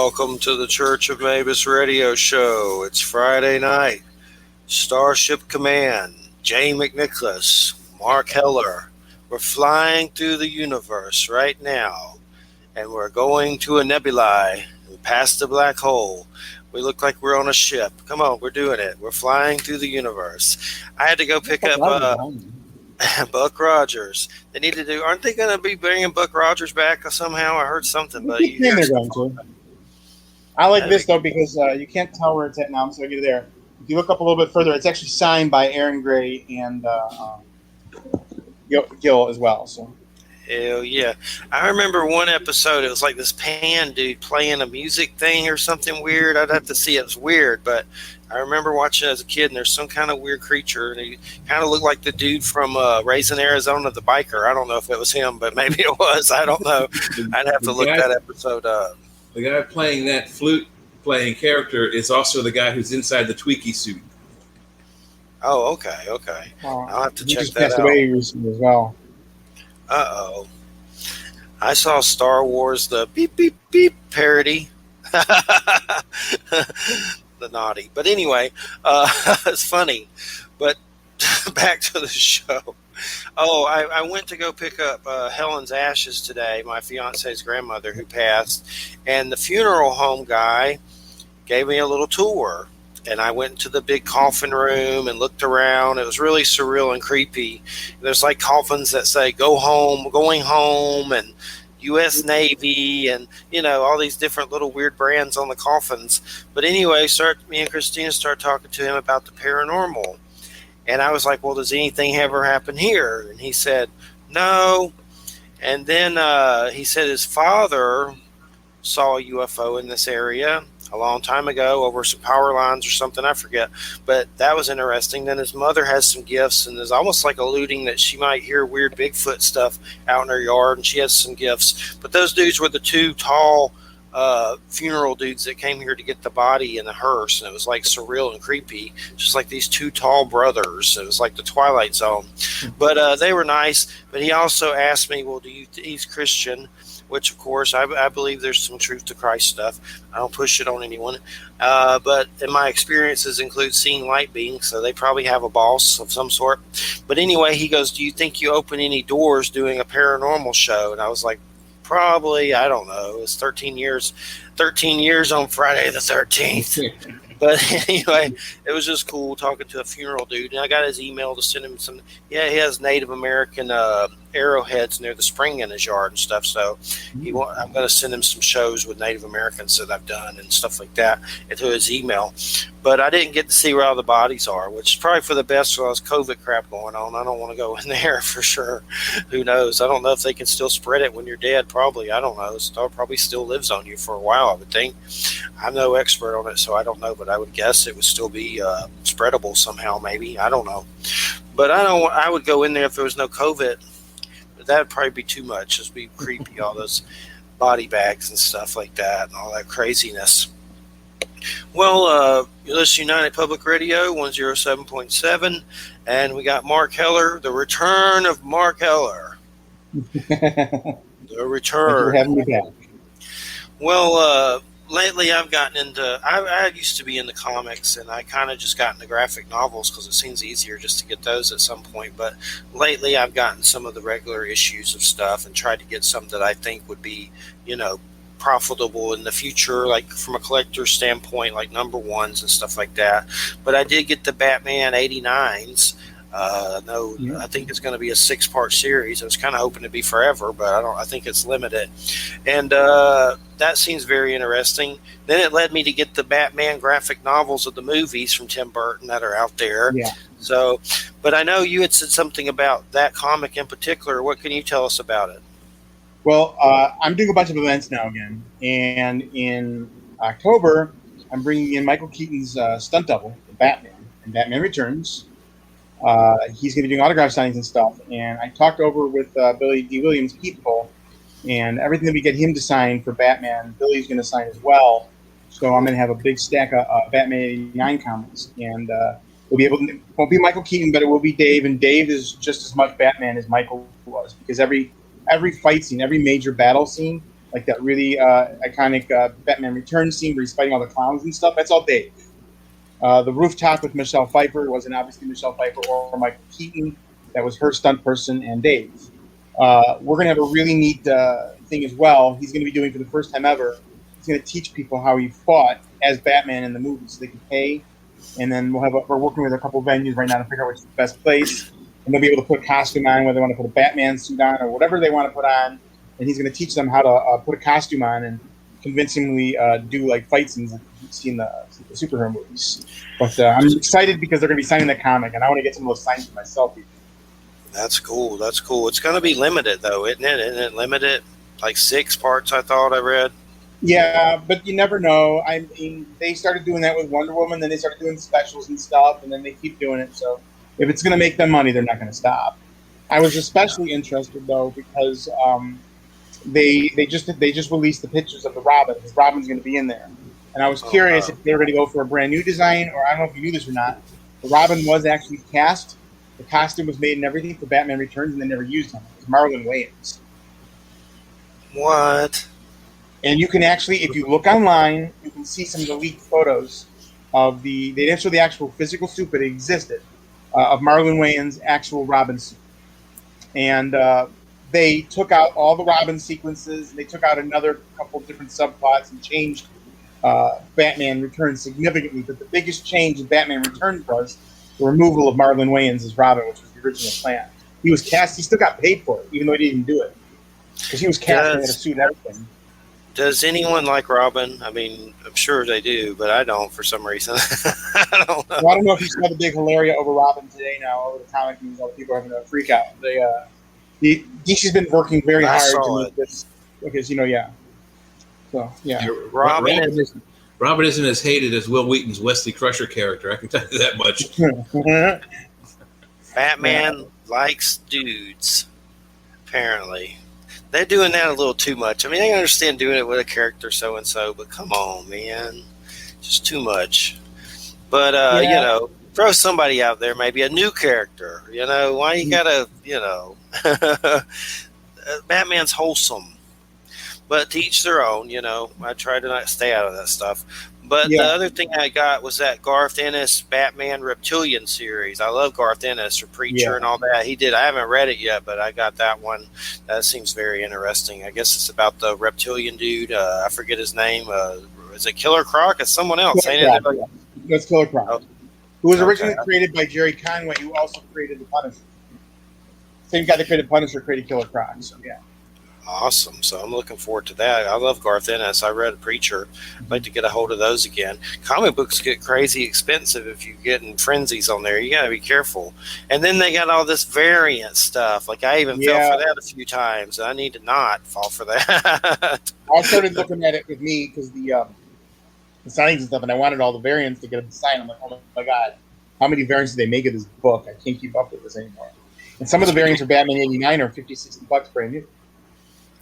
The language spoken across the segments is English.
Welcome to the Church of Mabus radio show. It's Friday night. Starship Command, Jay McNicholas, Mark Heller. We're flying through the universe right now, and we're going to a nebulae and past the black hole. We look like we're on a ship. Come on, we're doing it. We're flying through the universe. I had to go pick up Buck Rogers. They need to do. Aren't they going to be bringing Buck Rogers back somehow? I heard something, but they're going to. I like this though because you can't tell where it's at now. I'm just going to get there. If you look up a little bit further, it's actually signed by Aaron Gray and Gil as well. So. Hell yeah. I remember one episode, it was like this pan dude playing a music thing or something weird. I'd have to see it. It was weird, but I remember watching it as a kid, and there's some kind of weird creature, and he kind of looked like the dude from Raising Arizona, the biker. I don't know if it was him, but maybe it was. I don't know. I'd have to look that episode up. The guy playing that flute-playing character is also the guy who's inside the Tweaky suit. Oh, okay. I'll have to check just that out. Passed away recently as well. Uh-oh. I saw Star Wars, the beep, beep, beep parody. The naughty. But anyway, it's funny. But back to the show. Oh, I went to go pick up Helen's ashes today, my fiance's grandmother who passed. And the funeral home guy gave me a little tour. And I went to the big coffin room and looked around. It was really surreal and creepy. There's like coffins that say "Go home," "Going home," and U.S. Navy, and all these different little weird brands on the coffins. But anyway, me and Christina started talking to him about the paranormal, and I was like, "Well, does anything ever happen here?" And he said, "No." And then he said his father saw a UFO in this area a long time ago over some power lines or something, I forget, but that was interesting. Then his mother has some gifts and is almost like alluding that she might hear weird Bigfoot stuff out in her yard, and she has some gifts. But those dudes were the two tall funeral dudes that came here to get the body in the hearse, and it was like surreal and creepy, just like these two tall brothers. It was like the Twilight Zone. But they were nice. But he also asked me, well, he's Christian, which, of course, I believe there's some truth to Christ stuff. I don't push it on anyone. But in my experiences include seeing light beings, so they probably have a boss of some sort. But anyway, he goes, do you think you open any doors doing a paranormal show? And I was like, probably, I don't know. It was 13 years on Friday the 13th. But anyway, it was just cool talking to a funeral dude. And I got his email to send him some. Yeah, he has Native American arrowheads near the spring in his yard and stuff. So I'm going to send him some shows with Native Americans that I've done and stuff like that into his email. But I didn't get to see where all the bodies are, which is probably for the best with all this COVID crap going on. I don't want to go in there for sure. Who knows? I don't know if they can still spread it when you're dead. Probably. I don't know. It probably still lives on you for a while, I would think. I'm no expert on it, so I don't know. But I would guess it would still be spreadable somehow, maybe. I don't know. But I would go in there if there was no COVID. That would probably be too much. It'd be creepy, all those body bags and stuff like that and all that craziness. Well, you listen to United Public Radio, 107.7, and we got Mark Heller, the return of Mark Heller. The return. Thanks for having me back. Well, lately I've gotten into, I used to be into comics, and I kind of just got into graphic novels because it seems easier just to get those at some point. But lately I've gotten some of the regular issues of stuff and tried to get some that I think would be, profitable in the future, like from a collector's standpoint, like number ones and stuff like that. But I did get the Batman 89s. I think it's going to be a 6-part series. I was kind of hoping to be forever, but I think it's limited. And that seems very interesting. Then it led me to get the Batman graphic novels of the movies from Tim Burton that are out there. Yeah. So, but I know you had said something about that comic in particular. What can you tell us about it? Well, I'm doing a bunch of events now again. And in October, I'm bringing in Michael Keaton's stunt double, Batman, and Batman Returns. He's going to be doing autograph signings and stuff. And I talked over with Billy D. Williams, people, and everything that we get him to sign for Batman, Billy's going to sign as well. So I'm going to have a big stack of Batman 89 comics. And it won't be Michael Keaton, but it will be Dave. And Dave is just as much Batman as Michael was, because every fight scene, every major battle scene, like that really iconic Batman Returns scene where he's fighting all the clowns and stuff. That's all Dave. The rooftop with Michelle Pfeiffer wasn't obviously Michelle Pfeiffer or Michael Keaton. That was her stunt person and Dave. We're going to have a really neat thing as well. He's going to be doing for the first time ever. He's going to teach people how he fought as Batman in the movie so they can pay. And then we're working with a couple of venues right now to figure out which is the best place. And they'll be able to put a costume on, whether they want to put a Batman suit on or whatever they want to put on. And he's going to teach them how to put a costume on and convincingly do like fight scenes like you've seen the superhero movies. But I'm excited because they're going to be signing the comic, and I want to get some of those signed for myself. That's cool. That's cool. It's going to be limited, though, isn't it? Isn't it limited? Like 6 parts, I thought I read. Yeah, but you never know. I mean, they started doing that with Wonder Woman, then they started doing specials and stuff, and then they keep doing it. So if it's going to make them money, they're not going to stop. I was especially interested, though, because they just released the pictures of the Robin, because Robin's going to be in there. And I was curious if they were going to go for a brand new design, or I don't know if you knew this or not. The Robin was actually cast. The costume was made and everything for Batman Returns, and they never used him. It was Marlon Wayans. What? And you can actually, if you look online, you can see some of the leaked photos of they didn't show the actual physical suit, but it existed, of Marlon Wayans' actual Robin suit. And they took out all the Robin sequences, and they took out another couple different subplots and changed Batman Returns significantly. But the biggest change in Batman Returns was the removal of Marlon Wayans as Robin, which was the original plan. He was cast, he still got paid for it, even though he didn't do it. Because he was cast and had a suit and everything. Does anyone like Robin? I mean, I'm sure they do, but I don't for some reason. I don't know. Well, I don't know if you saw the big hilaria over Robin today now, over the comic news. All the people are having a freak out. DC's been working very hard to make this. Because, yeah. So, yeah. Robin isn't as hated as Will Wheaton's Wesley Crusher character. I can tell you that much. Batman likes dudes, apparently. They're doing that a little too much. I mean, I understand doing it with a character so-and-so, but come on, man. Just too much. But, throw somebody out there, maybe a new character. Why you gotta, Batman's wholesome. But to each their own, I try to not stay out of that stuff. But the other thing I got was that Garth Ennis Batman Reptilian series. I love Garth Ennis, or Preacher and all that. He did. I haven't read it yet, but I got that one. That seems very interesting. I guess it's about the reptilian dude. I forget his name. Is it Killer Croc? It's someone else, ain't it? That's Killer Croc. Who was originally created by Jerry Conway, who also created the Punisher. Same guy that created Punisher created Killer Croc. So, yeah. Awesome. So I'm looking forward to that. I love Garth Ennis. I read Preacher. I'd like to get a hold of those again. Comic books get crazy expensive if you get in frenzies on there. You got to be careful. And then they got all this variant stuff. Like I even fell for that a few times. I need to not fall for that. I started looking at it with me because the signings and stuff, and I wanted all the variants to get them to sign. I'm like, oh my God, how many variants do they make of this book? I can't keep up with this anymore. And some of the variants of Batman 89 are $50-$60 brand new.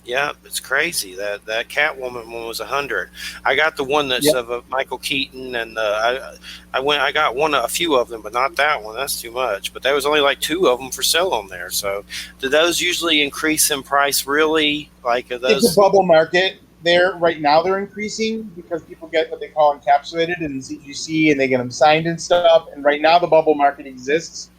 Yeah, it's crazy. That Catwoman one was $100. I got the one that's of Michael Keaton, and I got a few of them, but not that one. That's too much. But there was only like 2 of them for sale on there. So, do those usually increase in price? Really? Like are those? It's a bubble market. Right now they're increasing because people get what they call encapsulated in CGC, and they get them signed and stuff. And right now the bubble market exists.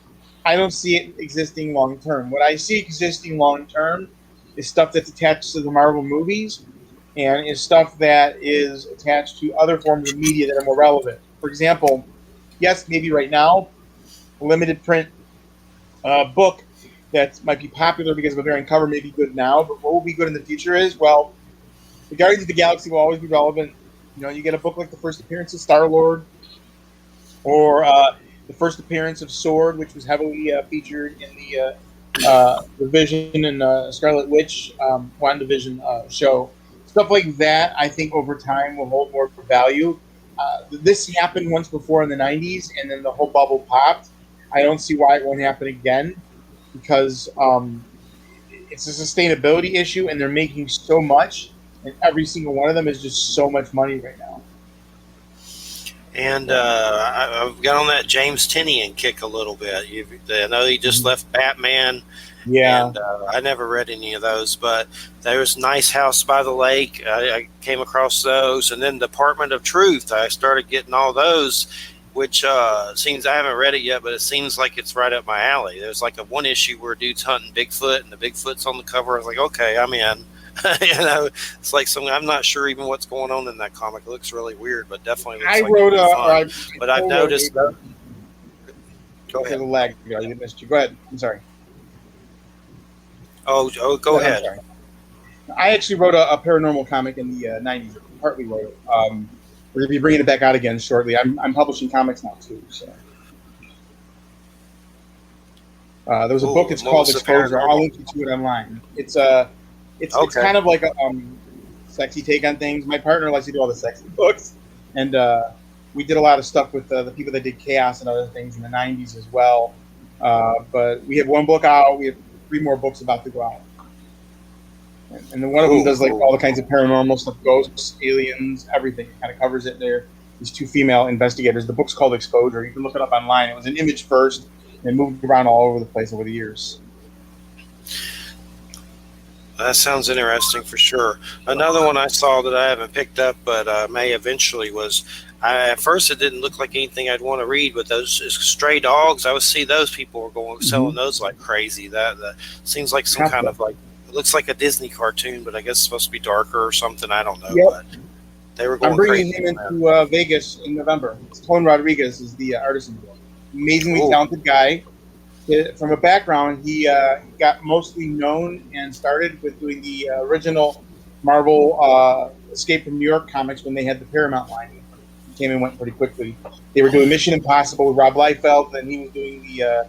I don't see it existing long term. What I see existing long term is stuff that's attached to the Marvel movies, and is stuff that is attached to other forms of media that are more relevant. For example, yes, maybe right now, a limited print book that might be popular because of a variant cover may be good now, but what will be good in the future is, well, the Guardians of the Galaxy will always be relevant. You get a book like the first appearance of Star-Lord, or the first appearance of Sword, which was heavily featured in the Vision and Scarlet Witch WandaVision show. Stuff like that, I think, over time will hold more value. This happened once before in the 90s, and then the whole bubble popped. I don't see why it won't happen again, because it's a sustainability issue, and they're making so much, and every single one of them is just so much money right now. And I've got on that James Tynion kick a little bit. I know he just left Batman, Yeah. and I never read any of those. But there was Nice House by the Lake. I came across those, and then Department of Truth. I started getting all those, which seems I haven't read it yet, but it seems like it's right up my alley. There's like a one issue where a dude's hunting Bigfoot, and the Bigfoot's on the cover. I was like, okay, I'm in. It's like something I'm not sure even what's going on in that comic. It looks really weird, but definitely looks I like wrote it'll be a. fun. But I've noticed. Go There's ahead. a lag. I missed you. Go ahead. I'm sorry. Oh, go I'm ahead. sorry. I actually wrote a paranormal comic in the 90s. Partly wrote it. We're going to be bringing it back out again shortly. I'm publishing comics now, too. So there was a book. It's called Exposure. I'll link you to it online. It's kind of like a sexy take on things. My partner likes to do all the sexy books. And we did a lot of stuff with the people that did Chaos and other things in the 90s as well. But we have one book out. We have 3 more books about to go out. And then one of them does like all the kinds of paranormal stuff, ghosts, aliens, everything. It kind of covers it there. These 2 female investigators. The book's called Exposure. You can look it up online. It was an Image first, and it moved around all over the place over the years. That sounds interesting for sure. Another one I saw that I haven't picked up, but may eventually was. At first, it didn't look like anything I'd want to read, but those stray dogs. I would see those people were going selling those like crazy. That seems like some kind of like. It looks like a Disney cartoon, but I guess it's supposed to be darker or something. I don't know. Yep. But they were going I'm bringing crazy. him into Vegas in November. Tone Rodriguez is the artist. Amazingly talented guy. From a background, he got mostly known and started with doing the original Marvel Escape from New York comics when they had the Paramount line. He came and went pretty quickly. They were doing Mission Impossible with Rob Liefeld, and he was doing the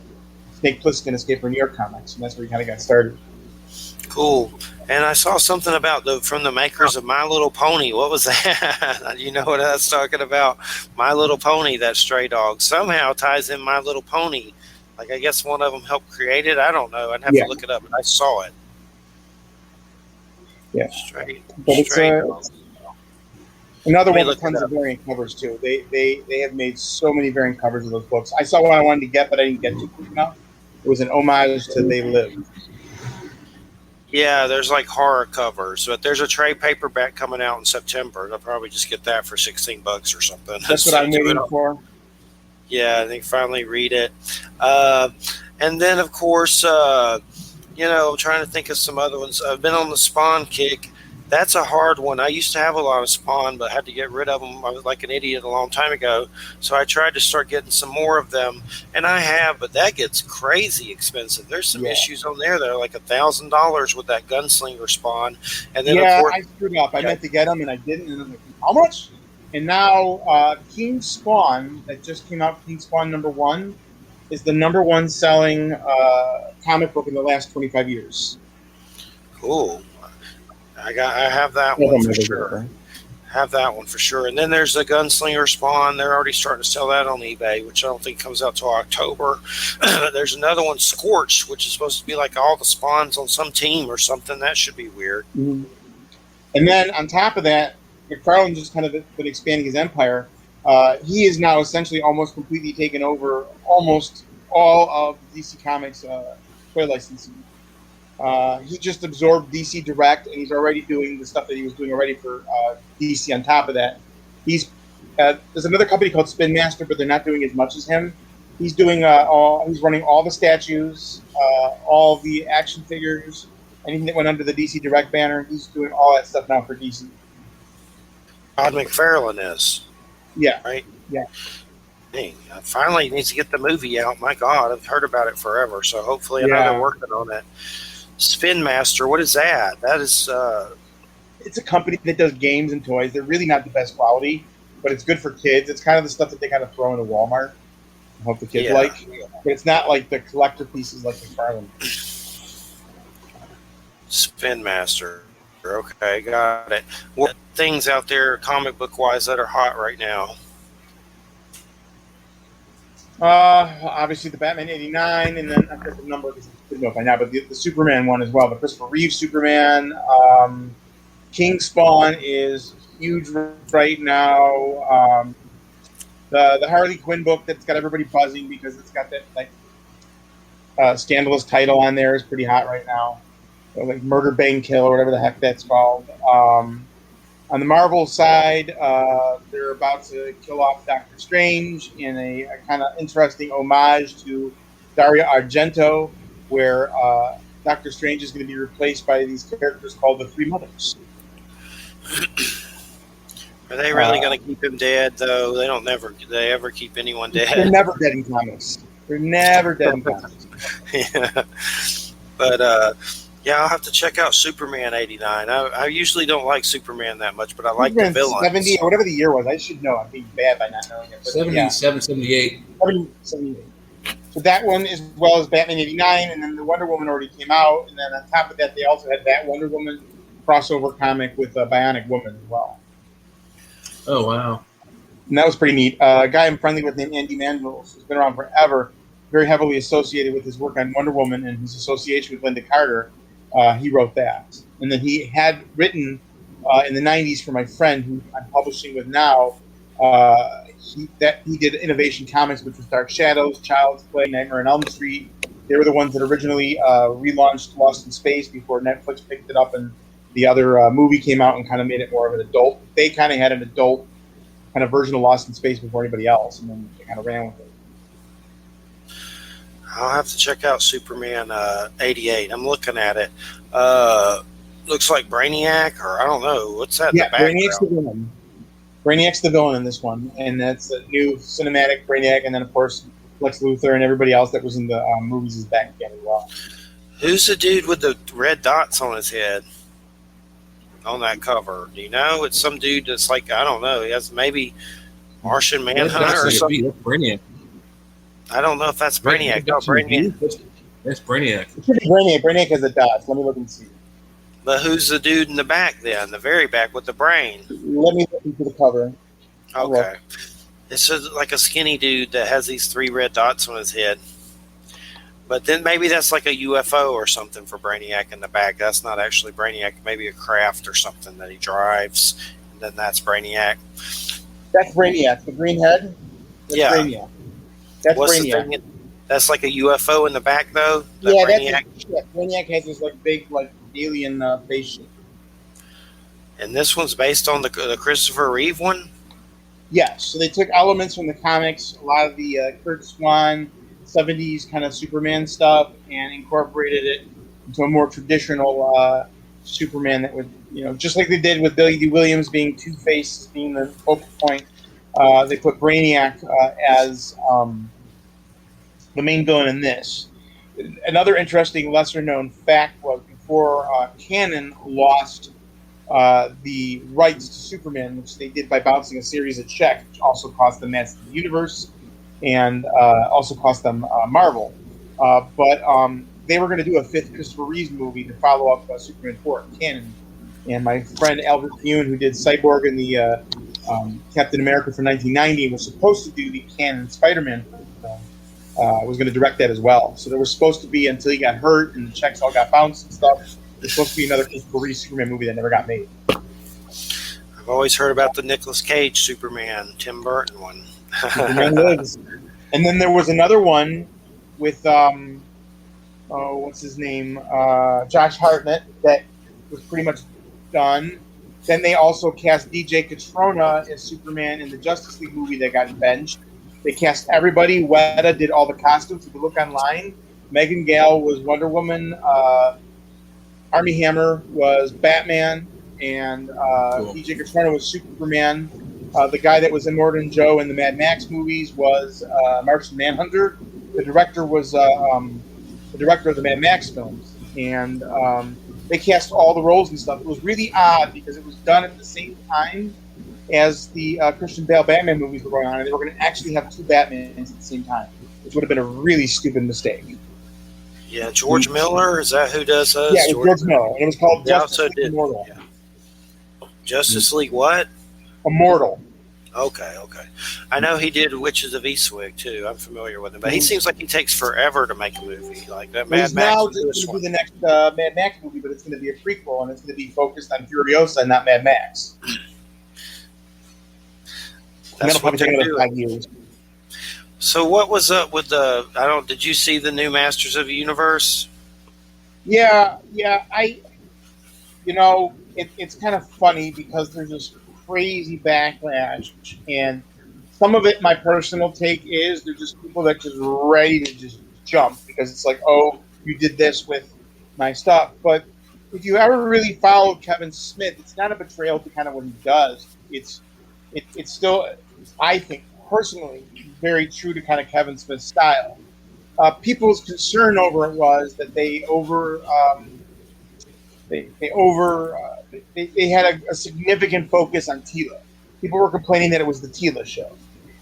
Snake Plissken Escape from New York comics, and that's where he kind of got started. Cool. And I saw something about from the makers of My Little Pony. What was that? You know what I was talking about? My Little Pony, that stray dog. Somehow ties in My Little Pony. Like, I guess one of them helped create it. I don't know. I'd have to look it up, but I saw it. Yeah. Stray dog. Another one with tons of variant covers, too. They have made so many variant covers of those books. I saw one I wanted to get, but I didn't get to quick enough. It was an homage to They Live. Yeah, there's like horror covers, but there's a trade paperback coming out in September. I'll probably just get that for $16 or something. That's what I'm waiting for. Yeah, I think finally read it. And then, of course, I'm trying to think of some other ones. I've been on the Spawn kick. That's a hard one. I used to have a lot of Spawn, but had to get rid of them. I was like an idiot a long time ago. So I tried to start getting some more of them. And I have, but that gets crazy expensive. There's some issues on there that are like $1,000 with that gunslinger Spawn. And then, of course, I screwed up. I meant to get them, and I didn't. And I'm like, how much? And now King Spawn, that just came out, King Spawn #1, is the #1 selling comic book in the last 25 years. Cool. I have that one for sure. Have that one for sure. And then there's the Gunslinger Spawn. They're already starting to sell that on eBay, which I don't think comes out till October. There's another one, Scorched, which is supposed to be like all the Spawns on some team or something. That should be weird. Mm-hmm. And then on top of that, McFarlane just kind of been expanding his empire. He is now essentially almost completely taken over almost all of DC Comics toy licensing. He just absorbed DC Direct, and he's already doing the stuff that he was doing already for DC on top of that. There's another company called Spin Master, but they're not doing as much as him. He's doing he's running all the statues, all the action figures, anything that went under the DC Direct banner. He's doing all that stuff now for DC. Todd McFarlane is. Yeah. Right? Yeah. Dang, finally he needs to get the movie out. My God, I've heard about it forever. So hopefully I know they're working on it. Spin Master, what is that? That is... It's a company that does games and toys. They're really not the best quality, but it's good for kids. It's kind of the stuff that they kind of throw into Walmart. I hope the kids like. But it's not like the collector pieces like McFarlane. Spin Master. Okay, got it. What things out there comic book wise that are hot right now? Obviously the Batman '89, and then I've got the number because I didn't know by now, but the Superman one as well. The Christopher Reeve Superman. King Spawn is huge right now. The Harley Quinn book that's got everybody buzzing because it's got that like scandalous title on there is pretty hot right now. So, like Murder, Bang, Kill, or whatever the heck that's called. On the Marvel side, they're about to kill off Doctor Strange in a kind of interesting homage to Dario Argento, where Doctor Strange is going to be replaced by these characters called the Three Mothers. Are they really going to keep him dead, though? They ever keep anyone dead? They're never dead in comics. They're never dead in comics. Yeah. But, yeah, I'll have to check out Superman 89. I usually don't like Superman that much, but I like the villains. 70 or whatever the year was. I should know. I'm being bad by not knowing it. 77, 78. 78. So that one, as well as Batman 89, and then the Wonder Woman already came out. And then on top of that, they also had that Wonder Woman crossover comic with Bionic Woman as well. Oh, wow. And that was pretty neat. A guy I'm friendly with named Andy Manville, who's been around forever, very heavily associated with his work on Wonder Woman and his association with Linda Carter. He wrote that. And then he had written in the 90s for my friend who I'm publishing with now, he did Innovation Comics, which was Dark Shadows, Child's Play, Nightmare on Elm Street. They were the ones that originally relaunched Lost in Space before Netflix picked it up and the other movie came out and kind of made it more of an adult. They kind of had an adult kind of version of Lost in Space before anybody else, and then they kind of ran with it. I'll have to check out Superman 88. I'm looking at it. Looks like Brainiac, or I don't know. What's that in the background? Brainiac's the villain. Brainiac's the villain in this one, and that's a new cinematic Brainiac, and then, of course, Lex Luthor and everybody else that was in the movies is back again as well. Who's the dude with the red dots on his head on that cover? Do you know? It's some dude that's like, I don't know. He has maybe Martian Manhunter or something. That's Brainiac. I don't know if that's Brainiac. No, Brainiac. That's Brainiac. It should be Brainiac. Brainiac has the dots. Let me look and see. But who's the dude in the back then? The very back with the brain? Let me look into the cover. Okay. It's like a skinny dude that has these 3 red dots on his head. But then maybe that's like a UFO or something for Brainiac in the back. That's not actually Brainiac. Maybe a craft or something that he drives. And then that's Brainiac. That's Brainiac. The green head? That's Brainiac. That's What's Brainiac. the thing? That's like a UFO in the back, though? Yeah, Brainiac? Brainiac has this like big like alien face shape. And this one's based on the Christopher Reeve one? Yes. So they took elements from the comics, a lot of the Kurt Swan 70s kind of Superman stuff, and incorporated it into a more traditional Superman that would, just like they did with Billy D. Williams being Two-Face, being the focal point. They put Brainiac as the main villain in this. Another interesting, lesser-known fact was before Canon lost the rights to Superman, which they did by bouncing a series of checks, which also cost them Masters of the Universe and also cost them Marvel. But they were going to do a 5th Christopher Reeve movie to follow up Superman 4 Canon. And my friend Albert Pune, who did Cyborg and the Captain America for 1990, was supposed to do the Canon Spider-Man film. Was going to direct that as well. So there was supposed to be, until he got hurt and the checks all got bounced and stuff, there's supposed to be another Christopher Reeve Superman movie that never got made. I've always heard about the Nicolas Cage Superman, Tim Burton one. Superman lives. And then there was another one with, what's his name? Josh Hartnett, that was pretty much done. Then they also cast DJ Catrona as Superman in the Justice League movie that got benched. They cast everybody. Weta did all the costumes. If you look online, Megan Gale was Wonder Woman. Armie Hammer was Batman. And cool. DJ Catrona was Superman. The guy that was Immortan Joe in the Mad Max movies was Martian Manhunter. The director was the director of the Mad Max films. And they cast all the roles and stuff. It was really odd because it was done at the same time as the Christian Bale Batman movies were going on, and they were going to actually have 2 Batmans at the same time, which would have been a really stupid mistake. Yeah, George Miller, is that who does those? Yeah, it was George Miller, and it was called Justice League Immortal. Yeah. Justice League what? Immortal. Okay. I know he did Witches of Eastwick, too. I'm familiar with him. But he seems like he takes forever to make a movie. Like that Mad Max. Now going to do the next Mad Max movie, but it's going to be a prequel, and it's going to be focused on Furiosa, not Mad Max. That's That'll probably take another 5 years. So what was up with the? I don't. Did you see the new Masters of the Universe? Yeah. It's kind of funny because there's this crazy backlash, and some of it, my personal take is there's just people that just ready to just jump because it's like, oh, you did this with my stuff. But if you ever really followed Kevin Smith, it's not a betrayal to kind of what he does. It's still, I think personally, very true to kind of Kevin Smith's style. People's concern over it was that they had a significant focus on Tila. People were complaining that it was the Tila show,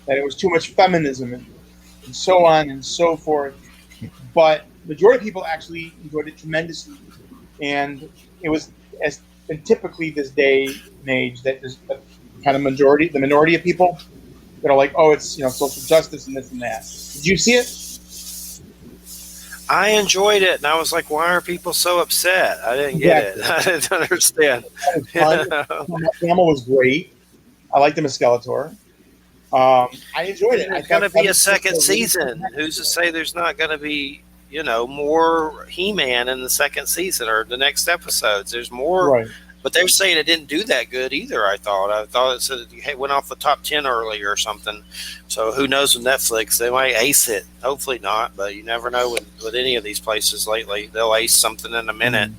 that it was too much feminism and so on and so forth. But the majority of people actually enjoyed it tremendously, and it was as and typically this day and age that there's a kind of the minority of people that are like, oh, it's social justice and this and that. Did you see it? I enjoyed it, and I was like, "Why are people so upset?" I didn't get it. I didn't understand. Hamill was great. I liked him as Skeletor. I enjoyed it. There's going to be a second season. Who's to say there's not going to be, more He-Man in the second season or the next episodes? There's more, right. But they're saying it didn't do that good either. I thought it said it went off the top 10 early or something. So who knows with Netflix? They might ace it. Hopefully not, but you never know with any of these places lately. They'll ace something in a minute.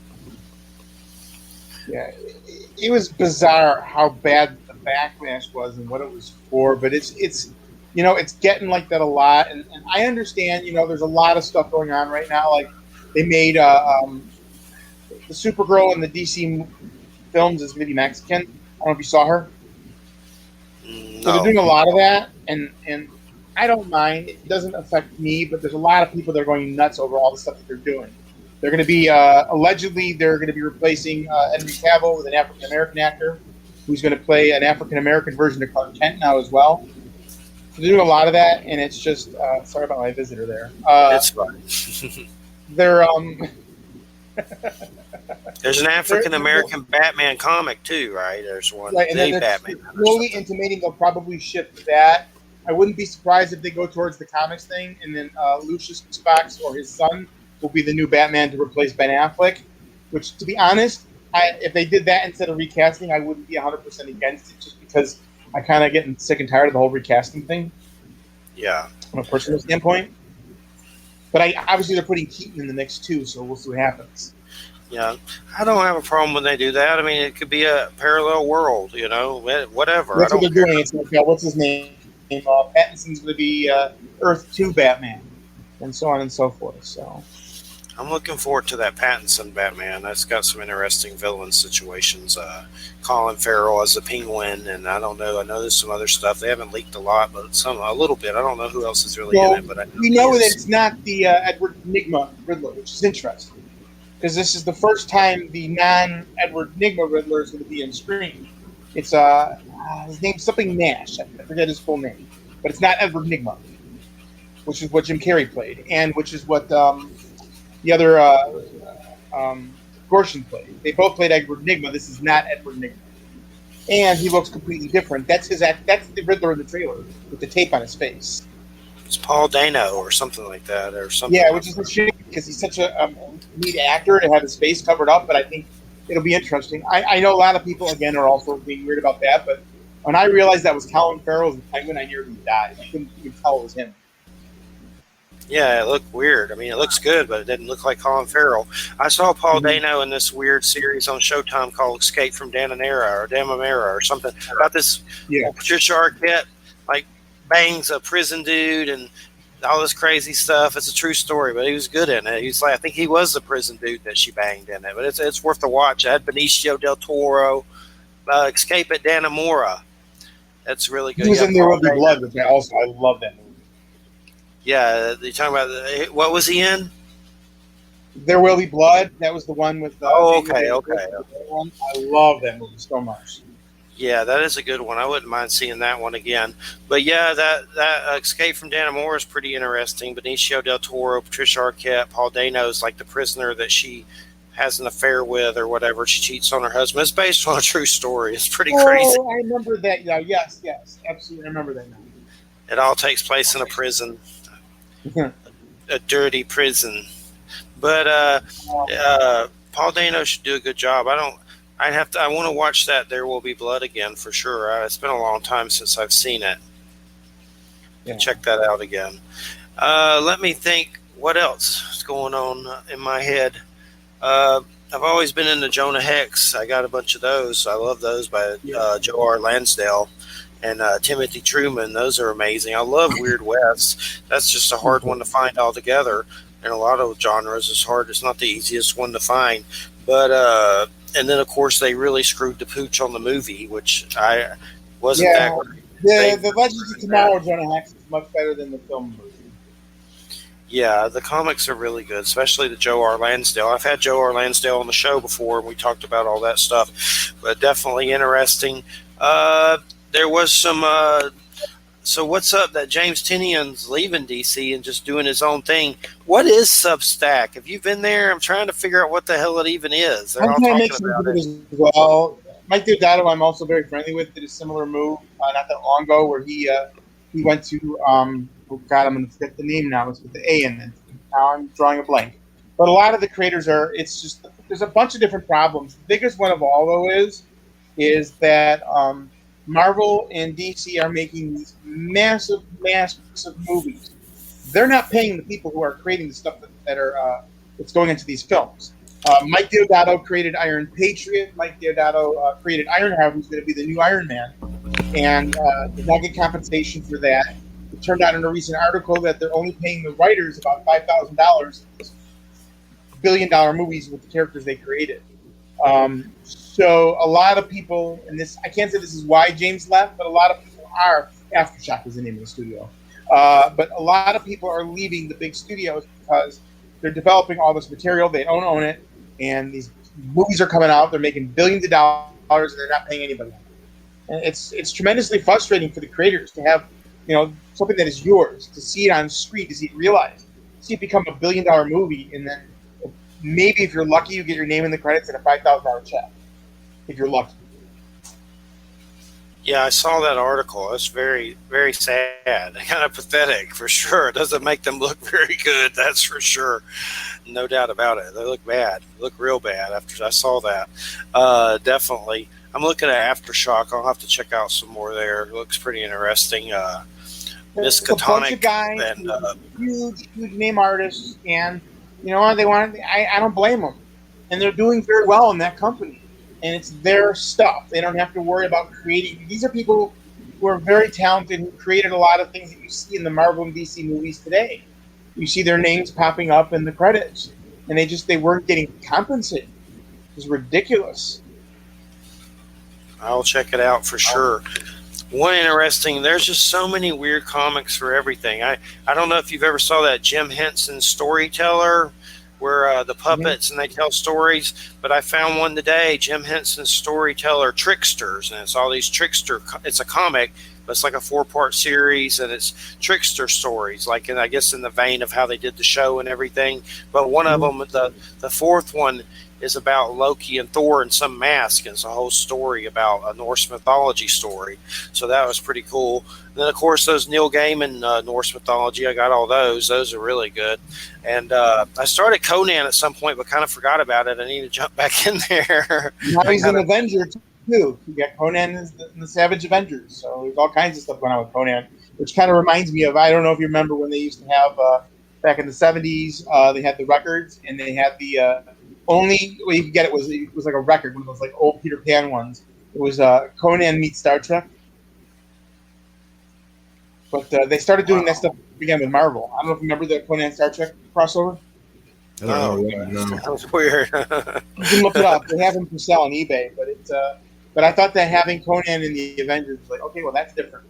Yeah, it was bizarre how bad the backlash was and what it was for. But it's getting like that a lot, and I understand. There's a lot of stuff going on right now. Like they made the Supergirl in the DC films is maybe Mexican. I don't know if you saw her. No. So they're doing a lot of that, and I don't mind. It doesn't affect me, but there's a lot of people that are going nuts over all the stuff that they're doing. They're going to be allegedly they're going to be replacing Henry Cavill with an African American actor who's going to play an African American version of Clark Kent now as well. So they're doing a lot of that, and it's just sorry about my visitor there. It's fine. They're There's an African American Batman comic too, right? There's one. Right, and then Batman. Slowly intimating they'll probably shift to that. I wouldn't be surprised if they go towards the comics thing, and then Lucius Fox or his son will be the new Batman to replace Ben Affleck. Which, to be honest, if they did that instead of recasting, I wouldn't be 100% against it, just because I kind of getting sick and tired of the whole recasting thing. Yeah, from a personal standpoint. But obviously they're putting Keaton in the mix too, so we'll see what happens. Yeah, I don't have a problem when they do that. I mean, it could be a parallel world, whatever. That's what they're doing. It's like, what's his name? Pattinson's going to be Earth 2 Batman, and so on and so forth. So I'm looking forward to that Pattinson Batman. That's got some interesting villain situations. Colin Farrell as the Penguin, and I don't know. I know there's some other stuff. They haven't leaked a lot, but a little bit. I don't know who else is really in it, but we know that it's not the Edward Nygma Riddler, which is interesting. Because this is the first time the non-Edward Nygma Riddler is going to be on screen. It's his name's something Nash. I forget his full name, but it's not Edward Nygma, which is what Jim Carrey played, and which is what the other Gorshin played. They both played Edward Nygma. This is not Edward Nygma, and he looks completely different. That's That's the Riddler in the trailer with the tape on his face. It's Paul Dano or something like that, or something. Yeah, which is a shame because he's such a neat actor to have his face covered up. But I think it'll be interesting. I know a lot of people again are also being weird about that. But when I realized that was Colin Farrell as the Penguin, I nearly died. I couldn't even tell it was him. Yeah, it looked weird. I mean, it looks good, but it didn't look like Colin Farrell. I saw Paul Dano in this weird series on Showtime called Escape from Dannemora or something about this. Yeah, Patricia Arquette bangs a prison dude and all this crazy stuff. It's a true story, but he was good in it. He's like, I think he was the prison dude that she banged in it, but it's worth the watch. I had Benicio del Toro, Escape at Dannemora. That's really good. He was in There Will Be Blood, which I love that movie. Yeah, you're talking about what was he in? There Will Be Blood. That was the one with. Okay. I love that movie so much. Yeah, that is a good one. I wouldn't mind seeing that one again. But yeah, that Escape from Dannemora is pretty interesting. Benicio del Toro, Patricia Arquette, Paul Dano is like the prisoner that she has an affair with or whatever. She cheats on her husband. It's based on a true story. It's pretty crazy. Oh, I remember that. Yeah, yes, absolutely. I remember that now. It all takes place in a prison, a dirty prison. But Paul Dano should do a good job. I want to watch that There Will Be Blood again for sure. It's been a long time since I've seen it. Yeah. Check that out again. Let me think. What else is going on in my head? I've always been into Jonah Hex. I got a bunch of those. I love those by Joe R. Lansdale and Timothy Truman. Those are amazing. I love Weird West. That's just a hard one to find altogether. In a lot of genres, it's hard. It's not the easiest one to find. But and then of course they really screwed the pooch on the movie, which I wasn't that great. The Legends of Tomorrow, Jonah Hex, is much better than the film version. Yeah, the comics are really good, especially the Joe R. Lansdale. I've had Joe R. Lansdale on the show before, and we talked about all that stuff, but definitely interesting. There was some. So what's up? That James Tinian's leaving DC and just doing his own thing. What is Substack? Have you been there? I'm trying to figure out what the hell it even is. They're all talking about it. As well. Mike Deodato, I'm also very friendly with, did a similar move not that long ago where he went to oh God, I'm going to forget the name now. It's with the A in it. Now I'm drawing a blank. But a lot of the creators it's just, there's a bunch of different problems. The biggest one of all, though, is that Marvel and DC are making these massive movies. They're not paying the people who are creating the stuff that's going into these films. Mike Deodato created Iron Patriot. Mike Deodato created Ironheart, who's going to be the new Iron Man, and did not get compensation for that. It turned out in a recent article that they're only paying the writers about $5,000 billion-dollar movies with the characters they created. So a lot of people, and this, I can't say this is why James left, but a lot of people are. Aftershock is the name of the studio. But a lot of people are leaving the big studios because they're developing all this material. They don't own it, and these movies are coming out. They're making billions of dollars, and they're not paying anybody. And it's tremendously frustrating for the creators to have, something that is yours, to see it on screen, to see it realized, see it become a $1 billion movie, and then maybe if you're lucky, you get your name in the credits and a $5,000 check. If you're lucky. Yeah, I saw that article. It's very, very sad. Kind of pathetic, for sure. It doesn't make them look very good, that's for sure. No doubt about it. They look bad. They look real bad after I saw that. Definitely. I'm looking at Aftershock. I'll have to check out some more there. It looks pretty interesting. Miskatonic. A bunch of guys, and huge name artists, and they want. I don't blame them, and they're doing very well in that company, and it's their stuff. They don't have to worry about creating. These are people who are very talented, who created a lot of things that you see in the Marvel and DC movies today. You see their names popping up in the credits, and they weren't getting compensated. It was ridiculous. I'll check it out for sure. One interesting, there's just so many weird comics for everything. I don't know if you've ever saw that Jim Henson Storyteller, where the puppets and they tell stories, but I found one today, Jim Henson's Storyteller Tricksters, and it's all these it's a comic, but it's like a 4-part series, and it's trickster stories, like I guess in the vein of how they did the show and everything. But one of them, the fourth one, is about Loki and Thor in some mask, and it's a whole story about a Norse mythology story. So that was pretty cool. And then, of course, those Neil Gaiman Norse mythology, I got all those. Those are really good. And I started Conan at some point, but kind of forgot about it. I need to jump back in there. Now he's an Avenger, too. You got Conan in the Savage Avengers. So there's all kinds of stuff going on with Conan, which kind of reminds me of, I don't know if you remember when they used to have, back in the 70s, they had the records, and they had the... only way you could get it was like a record, one of those like old Peter Pan ones. It was Conan meets Star Trek. But they started doing that stuff again with Marvel. I don't know if you remember the Conan Star Trek crossover. No. That was weird. You can look it up. They have them for sale on eBay, but I thought that having Conan in the Avengers was like, okay, well that's different.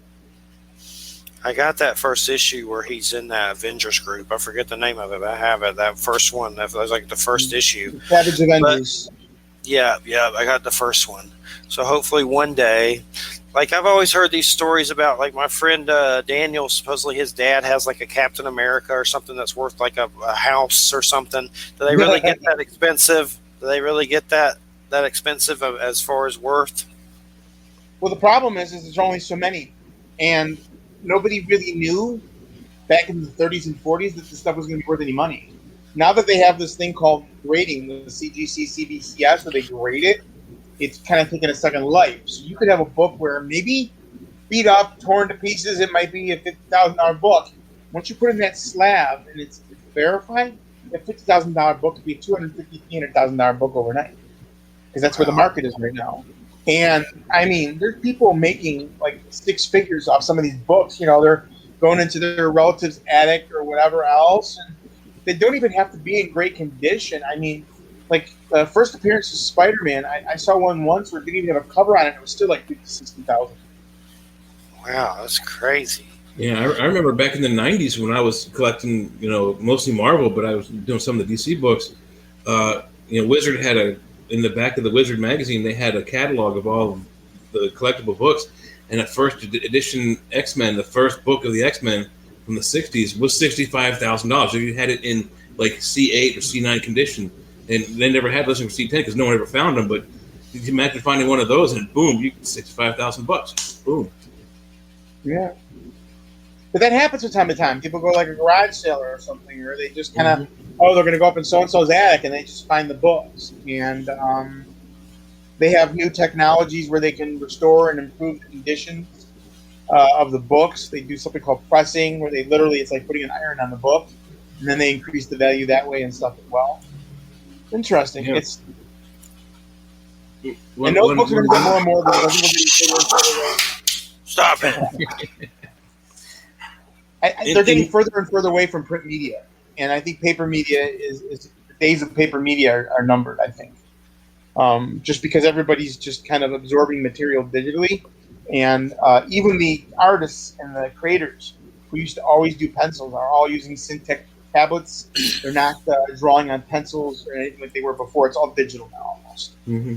I got that first issue where he's in that Avengers group. I forget the name of it, but I have it. That first one. That was like the first issue. Savage Avengers. But, yeah, I got the first one. So hopefully one day, like I've always heard these stories about, like my friend Daniel, supposedly his dad has like a Captain America or something that's worth like a house or something. Do they really get that expensive? Do they really get that expensive as far as worth? Well, the problem is there's only so many. And nobody really knew back in the 30s and 40s that this stuff was going to be worth any money. Now that they have this thing called grading, the CGC, CBCS, where they grade it, it's kind of taking a second life. So you could have a book where maybe beat up, torn to pieces, it might be a $50,000 book. Once you put in that slab and it's verified, a $50,000 book could be a $250,000, $300,000 book overnight, because that's where the market is right now. And I mean, there's people making like six figures off some of these books. You know, they're going into their relative's attic or whatever else, and they don't even have to be in great condition. I mean, like the first appearance of Spider-Man, I saw one once where it didn't even have a cover on it. It was still like $50,000, $60,000. Wow, that's crazy. Yeah, I remember back in the 90s when I was collecting, mostly Marvel, but I was doing some of the DC books. Wizard had in the back of the Wizard magazine, they had a catalog of all of the collectible books. And at first edition X-Men, the first book of the X-Men from the 60s was $65,000. So you had it in like C8 or C9 condition. And they never had listing for C10 because no one ever found them. But you can imagine finding one of those and boom, you get $65,000. Boom. Yeah. But that happens from time to time. People go like a garage sale or something, or they just kind of, they're going to go up in so-and-so's attic, and they just find the books. And they have new technologies where they can restore and improve the conditions of the books. They do something called pressing, where it's like putting an iron on the book, and then they increase the value that way and stuff as well. Interesting. Yeah. And those books are going to get more and more because Stop it. they're getting further and further away from print media, and I think paper media is the days of paper media are numbered. I think just because everybody's just kind of absorbing material digitally, and even the artists and the creators who used to always do pencils are all using Syntec tablets. They're not drawing on pencils or anything like they were before. It's all digital now almost. Mm-hmm.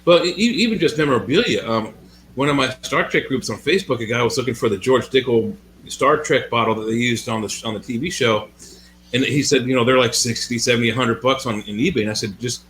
Well, even just memorabilia. One of my Star Trek groups on Facebook, a guy was looking for the George Dickel Star Trek bottle that they used on the TV show, and he said, they're like 60, 70, $100 in eBay. And I said, just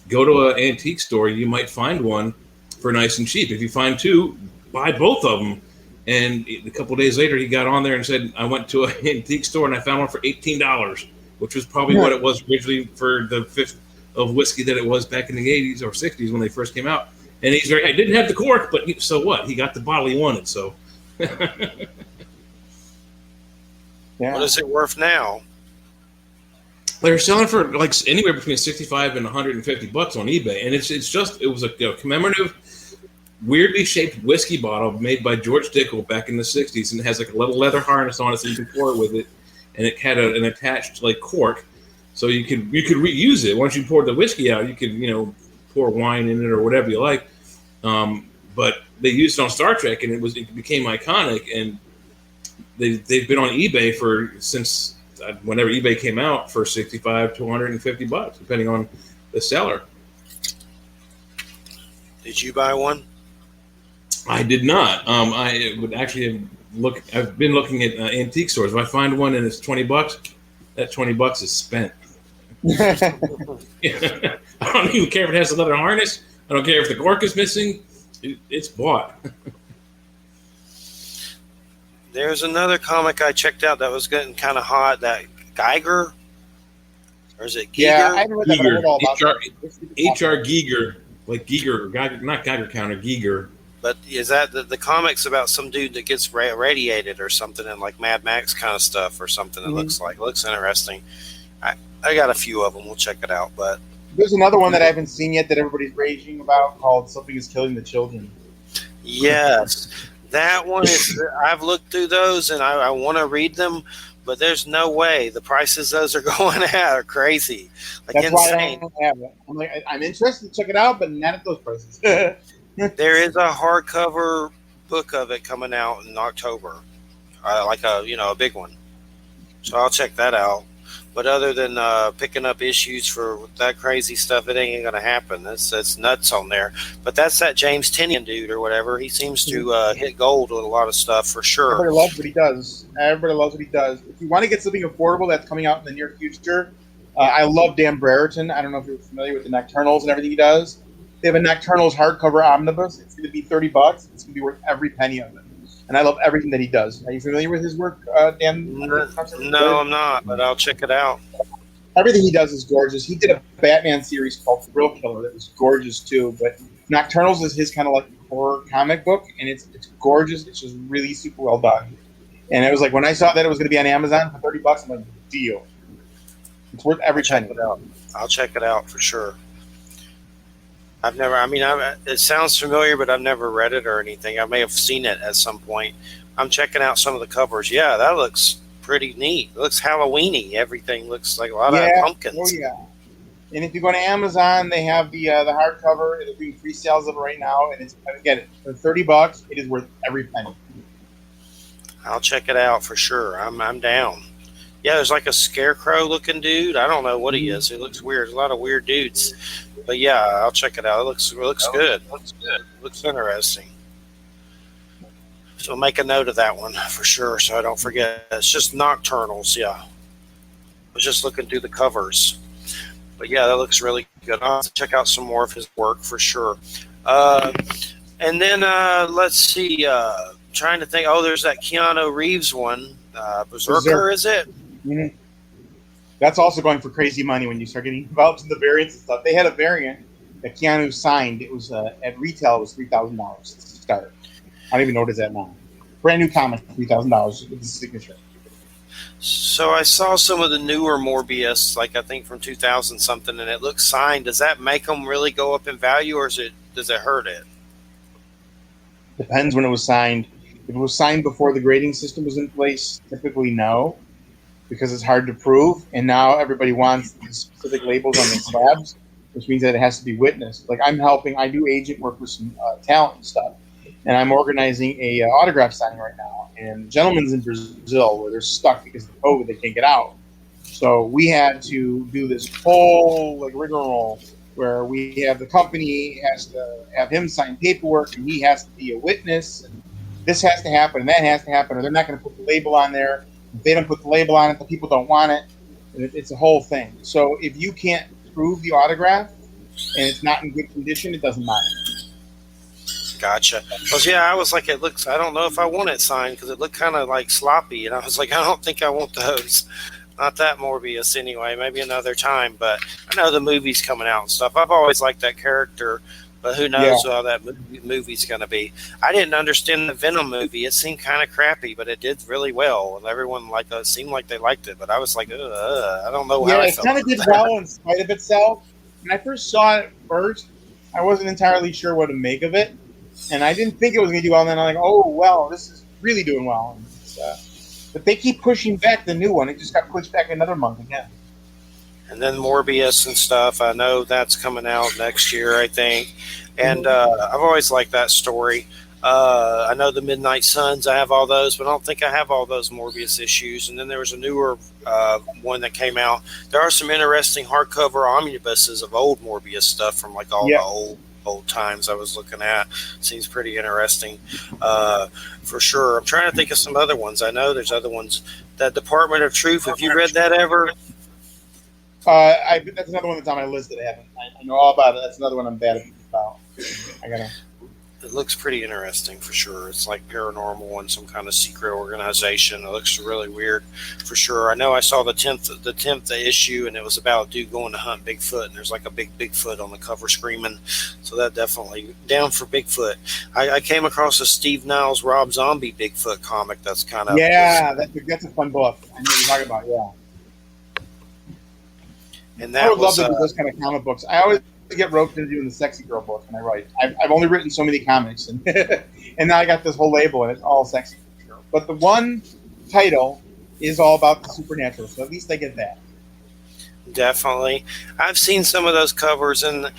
go to an antique store. You might find one for nice and cheap. If you find two, buy both of them. And a couple of days later, he got on there and said, I went to an antique store and I found one for $18, which was probably what it was originally for the fifth of whiskey that it was back in the 80s or 60s when they first came out. And I didn't have the cork, but so what? He got the bottle he wanted, so. Yeah. What is it worth now? They're selling for like anywhere between $65 and $150 on eBay, and it was a commemorative, weirdly shaped whiskey bottle made by George Dickel back in the 60s, and it has like a little leather harness on it so you can pour it with it, and it had an attached like cork, so you could reuse it. Once you poured the whiskey out, you could pour wine in it or whatever you like. But they used it on Star Trek, and it became iconic, and they've been on eBay since whenever eBay came out for $65 to $150, depending on the seller. Did you buy one? I did not. I would actually I've been looking at antique stores. If I find one and it's $20, that $20 is spent. I don't even care if it has a leather harness. I don't care if the cork is missing. It's bought. There's another comic I checked out that was getting kind of hot. That Geiger, or is it Giger? Yeah, I read that. Giger. H.R. Giger, like Giger, Geiger, not Geiger counter, Giger. But is that the comics about some dude that gets radiated or something, and like Mad Max kind of stuff or something? It looks interesting. I got a few of them. We'll check it out. But there's another one that I haven't seen yet that everybody's raging about called "Something Is Killing the Children." Yes, that one is. I've looked through those and I want to read them, but there's no way the prices those are going at are crazy, like That's insane. why I don't have it. I'm like, I'm interested to check it out, but not at those prices. There is a hardcover book of it coming out in October, like a big one. So I'll check that out. But other than picking up issues for that crazy stuff, it ain't going to happen. That's nuts on there. But that's that James Tynion dude or whatever. He seems to hit gold with a lot of stuff for sure. Everybody loves what he does. If you want to get something affordable that's coming out in the near future, I love Dan Brereton. I don't know if you're familiar with the Nocturnals and everything he does. They have a Nocturnals hardcover omnibus. It's going to be $30. It's going to be worth every penny of it. and I love everything that he does. Are you familiar with his work, Dan? No, I'm not, but I'll check it out. Everything he does is gorgeous. He did a Batman series called Thrill Killer that was gorgeous too. But Nocturnals is his kind of like horror comic book, and it's gorgeous. It's just really super well done. And it was like when I saw that it was going to be on Amazon for $30, I'm like, deal. It's worth every penny. I'll check it out for sure. It sounds familiar, but I've never read it or anything. I may have seen it at some point. I'm checking out some of the covers. Yeah, that looks pretty neat. It looks Halloweeny. Everything looks like a lot of pumpkins. Oh yeah. And if you go to Amazon, they have the hardcover. They're doing free sales of it right now, and it's again for $30. It is worth every penny. I'll check it out for sure. I'm down. Yeah, there's like a scarecrow looking dude. I don't know what he is. He looks weird. There's a lot of weird dudes. But yeah, I'll check it out. It looks good. Looks interesting. So I'll make a note of that one for sure so I don't forget. It's just Nocturnals, yeah. I was just looking through the covers. But yeah, that looks really good. I'll have to check out some more of his work for sure. And then let's see. Trying to think. Oh, there's that Keanu Reeves one. Berserker, is it? Mm-hmm. That's also going for crazy money when you start getting involved in the variants and stuff. They had a variant that Keanu signed. It was at retail. It was $3,000 to start. I don't even know what is that now. Brand new comic, $3,000 with the signature. So I saw some of the newer Morbius, like I think from 2000 something, and it looks signed. Does that make them really go up in value, or does it hurt it? Depends when it was signed. If it was signed before the grading system was in place, typically no, because it's hard to prove. And now everybody wants these specific labels on the slabs, which means that it has to be witnessed. Like I do agent work with some talent and stuff, and I'm organizing a autograph signing right now. And the gentleman's in Brazil where they're stuck because of COVID, they can't get out. So we had to do this whole rigmarole where we have the company has to have him sign paperwork, and he has to be a witness. And this has to happen, and that has to happen, or they're not going to put the label on there. If they don't put the label on it, the people don't want it. It's a whole thing. So if you can't prove the autograph and it's not in good condition, it doesn't matter. Gotcha. Because I was like, it looks. I don't know if I want it signed because it looked kind of like sloppy, and I was like, I don't think I want those. Not that Morbius anyway. Maybe another time. But I know the movie's coming out and stuff. I've always liked that character. But who knows how that movie's going to be. I didn't understand the Venom movie. It seemed kind of crappy, but it did really well. And everyone seemed like they liked it. But I was like, I don't know how I felt. Yeah, it kind of did well in spite of itself. When I first saw it first, I wasn't entirely sure what to make of it. And I didn't think it was going to do well. And then I'm like, oh, well, this is really doing well. But they keep pushing back the new one. It just got pushed back another month again. And then Morbius and stuff. I know that's coming out next year, I think. And I've always liked that story. I know the Midnight Suns. I have all those, but I don't think I have all those Morbius issues. And then there was a newer one that came out. There are some interesting hardcover omnibuses of old Morbius stuff from like all the old times I was looking at. Seems pretty interesting for sure. I'm trying to think of some other ones. I know there's other ones. That Department of Truth. Have you read that ever? That's another one that's on my list that I haven't. I know all about it. That's another one I'm bad about. It looks pretty interesting for sure. It's like paranormal and some kind of secret organization. It looks really weird for sure. I know I saw the 10th issue, and it was about a dude going to hunt Bigfoot, and there's like a big Bigfoot on the cover screaming. So that definitely down for Bigfoot. I came across a Steve Niles Rob Zombie Bigfoot comic. That's kind of that's a fun book. I know what you're talking about. Yeah. And that I would love to do those kind of comic books. I always get roped into doing the sexy girl book when I write. I've only written so many comics, and and now I got this whole label, and it's all sexy girl. But the one title is all about the supernatural, so at least I get that. Definitely. I've seen some of those covers, and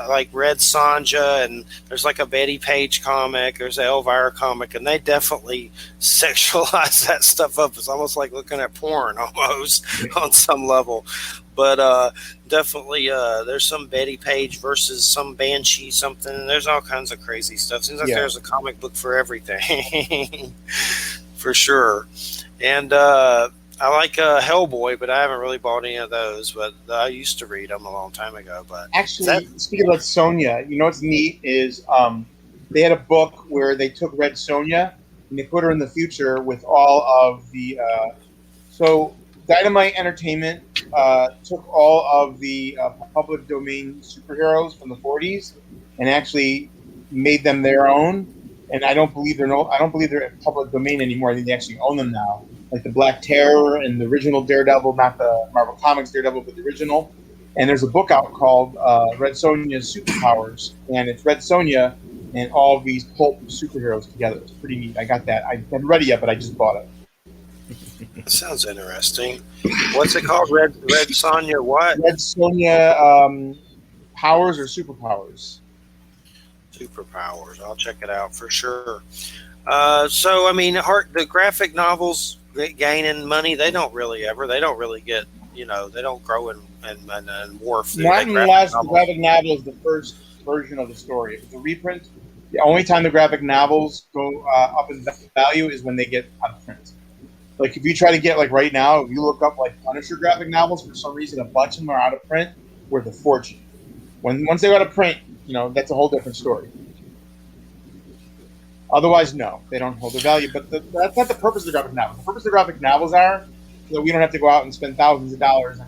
like Red Sonja, and there's like a Betty Page comic, there's an Elvira comic, and they definitely sexualize that stuff up. It's almost like looking at porn almost on some level. But definitely there's some Betty Page versus some Banshee something, and there's all kinds of crazy stuff. Seems like there's a comic book for everything. For sure. And I like Hellboy, but I haven't really bought any of those. But I used to read them a long time ago. But actually, speaking about Sonya, you know what's neat is they had a book where they took Red Sonja and they put her in the future with all of the. So Dynamite Entertainment took all of the public domain superheroes from the 40s and actually made them their own. And I don't believe they're in public domain anymore. I think they actually own them now, like the Black Terror and the original Daredevil, not the Marvel Comics Daredevil, but the original. And there's a book out called Red Sonja's Superpowers, and it's Red Sonja and all of these pulp superheroes together. It's pretty neat. I got that. I haven't read it yet, but I just bought it. That sounds interesting. What's it called? Red Sonja what? Red Sonja powers or superpowers? Superpowers. I'll check it out for sure. So, I mean, the graphic novels gaining money, they don't really get, they don't grow and morph. Not unless the graphic novel is the first version of the story. If it's a reprint, the only time the graphic novels go up in value is when they get out of print. Like if you try to get, like right now, if you look up like Punisher graphic novels, for some reason a bunch of them are out of print, worth a fortune. Once they go out of print, that's a whole different story. Otherwise, no, they don't hold their value. But that's not the purpose of the graphic novels. The purpose of the graphic novels are that we don't have to go out and spend thousands of dollars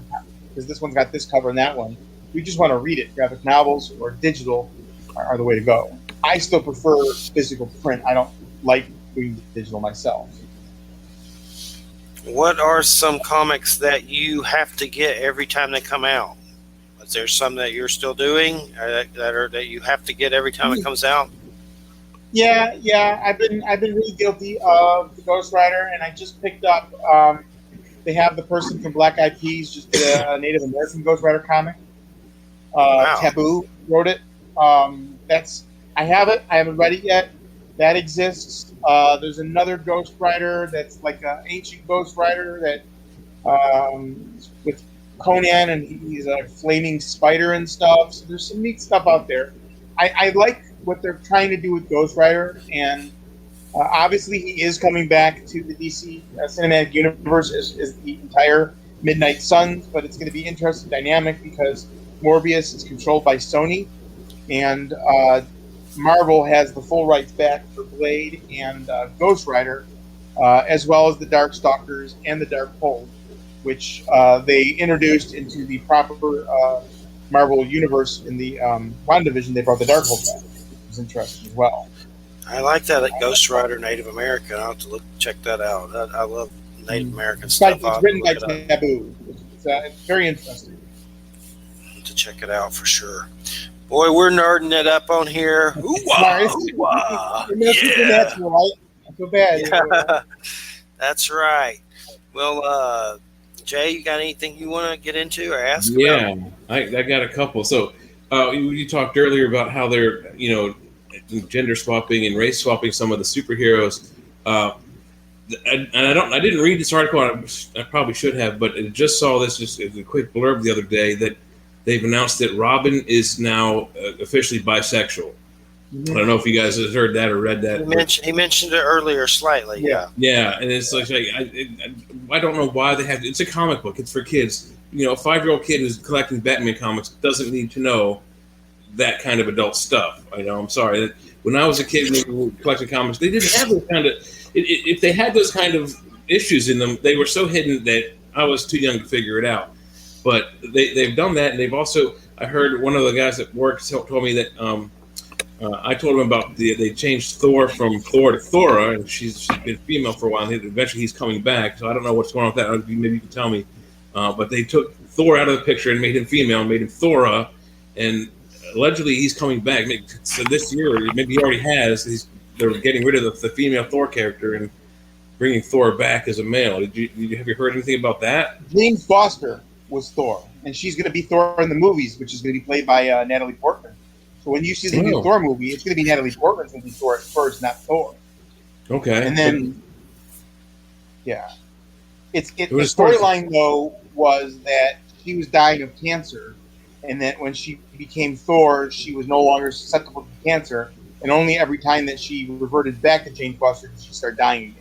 because this one's got this cover and that one. We just want to read it. Graphic novels or digital are the way to go. I still prefer physical print. I don't like doing digital myself. What are some comics that you have to get every time they come out? Is there some that you're still doing that you have to get every time it comes out? Yeah. I've been really guilty of the Ghost Rider, and I just picked up. They have the person from Black Eyed Peas just did a Native American Ghost Rider comic. Wow. Taboo wrote it. I have it. I haven't read it yet. That exists. There's another Ghost Rider that's like an ancient Ghost Rider that with Conan, and he's a flaming spider and stuff. So there's some neat stuff out there. I like what they're trying to do with Ghost Rider, and obviously he is coming back to the DC cinematic universe as the entire Midnight Suns, but it's going to be interesting dynamic because Morbius is controlled by Sony, and Marvel has the full rights back for Blade and Ghost Rider, as well as the Darkstalkers and the Darkhold, which they introduced into the proper Marvel universe in the WandaVision. They brought the Darkhold back, which was interesting as well. I like that Ghost Rider Native American. I'll have to check that out. I love Native American stuff. It's written by Taboo. It's very interesting. To check it out for sure. Boy, we're nerding it up on here. Ooh-wah, ooh-wah. Yeah. Right? I feel bad. Yeah. That's right. Well, Jay, you got anything you want to get into or ask about? I got a couple. So you talked earlier about how they're, gender swapping and race swapping some of the superheroes. And I didn't read this article. I probably should have, but I just saw this just a quick blurb the other day that they've announced that Robin is now officially bisexual. Mm-hmm. I don't know if you guys have heard that or read that. He mentioned it earlier slightly. Yeah, and it's like I don't know why they have. It's a comic book. It's for kids. A 5-year-old kid who's collecting Batman comics doesn't need to know that kind of adult stuff. I'm sorry. When I was a kid collecting comics, they didn't have those kind of. If they had those kind of issues in them, they were so hidden that I was too young to figure it out. But they've done that, and they've also. I heard one of the guys at work told me that I told him about they changed Thor from Thor to Thora, and she's been female for a while. And eventually, he's coming back. So I don't know what's going on with that. Maybe you can tell me. But they took Thor out of the picture and made him female, and made him Thora, and allegedly he's coming back. So this year, maybe he already has. They're getting rid of the female Thor character and bringing Thor back as a male. Have you heard anything about that? Jane Foster was Thor, and she's going to be Thor in the movies, which is going to be played by Natalie Portman. So when you see the new Thor movie, it's going to be Natalie Portman's going to be Thor at first, not Thor. Okay. And then, the storyline though was that she was dying of cancer, and that when she became Thor, she was no longer susceptible to cancer, and only every time that she reverted back to Jane Foster did she start dying again.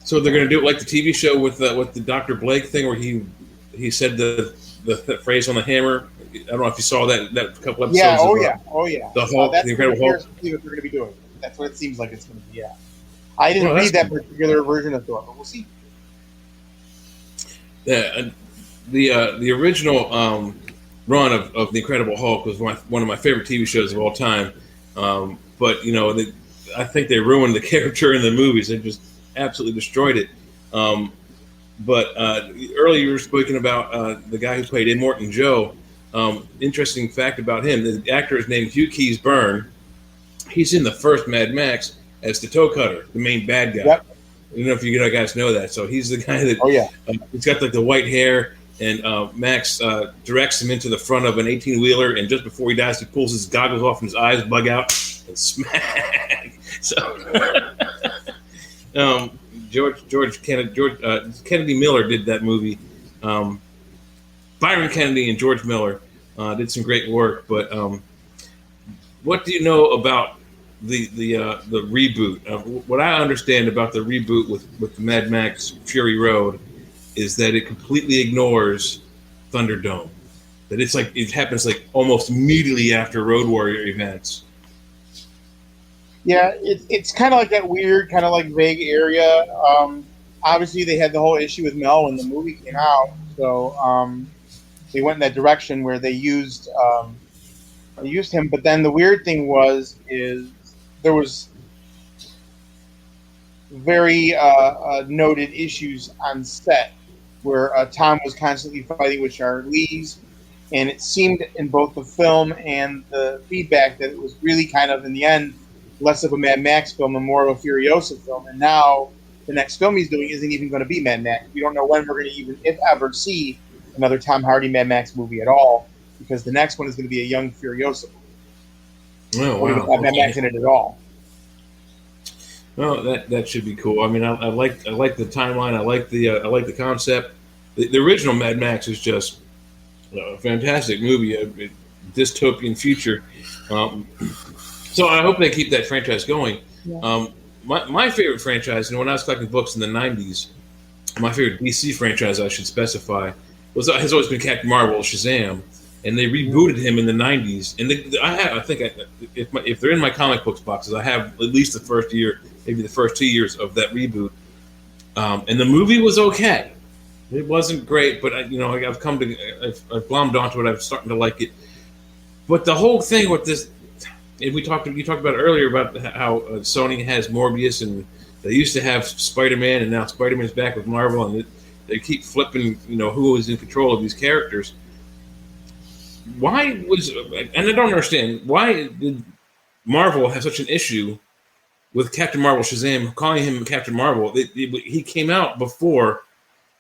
So they're going to do it like the TV show with the Dr. Blake thing, where he said the phrase on the hammer. I don't know if you saw that couple episodes. Yeah. Oh of, yeah. Oh yeah. The Hulk, That's the Incredible Hulk. what they're going to be doing. That's what it seems like it's going to be. Yeah. I didn't Well, read that cool. particular version of Thor, but we'll see. Yeah, the original run of the Incredible Hulk was one of my favorite TV shows of all time. But I think they ruined the character in the movies. They just absolutely destroyed it. But earlier you were speaking about the guy who played Immortan Joe. Interesting fact about him: the actor is named Hugh Keys Byrne. He's in the first Mad Max as the Toe Cutter, the main bad guy. Yep. I don't know if you guys know that. So he's the guy that. Oh yeah. He's got like the white hair, and Max directs him into the front of an 18-wheeler, and just before he dies, he pulls his goggles off and his eyes bug out and smack. So. George Kennedy Miller did that movie. Byron Kennedy and George Miller did some great work. But what do you know about the reboot? What I understand about the reboot with the Mad Max Fury Road is that it completely ignores Thunderdome. That it's like it happens like almost immediately after Road Warrior events. Yeah, it's kind of like that weird, kind of like vague area. Obviously, they had the whole issue with Mel when the movie came out, so they went in that direction where they used him. But then the weird thing is there was very noted issues on set where Tom was constantly fighting with Charlize, and it seemed in both the film and the feedback that it was really kind of in the end less of a Mad Max film and more of a Furiosa film. And now the next film he's doing isn't even going to be Mad Max. We don't know when we're going to even, if ever, see another Tom Hardy Mad Max movie at all, because the next one is going to be a young Furiosa movie. Oh, We don't have Mad Max in it at all. Well, that should be cool. I mean, I like the timeline. I like the concept. The original Mad Max is just a fantastic movie, a dystopian future. So I hope they keep that franchise going. Yeah. My favorite franchise, when I was collecting books in the 90s, my favorite DC franchise, I should specify, has always been Captain Marvel, Shazam. And they rebooted him in the 90s. And if they're in my comic books boxes, I have at least the first year, maybe the first 2 years of that reboot. And the movie was okay. It wasn't great, but I've glommed onto it. I'm starting to like it. But the whole thing with this, and you talked about it earlier about how Sony has Morbius, and they used to have Spider-Man, and now Spider-Man's back with Marvel, and they keep flipping, who is in control of these characters. And I don't understand, why did Marvel have such an issue with Captain Marvel Shazam, calling him Captain Marvel? He came out before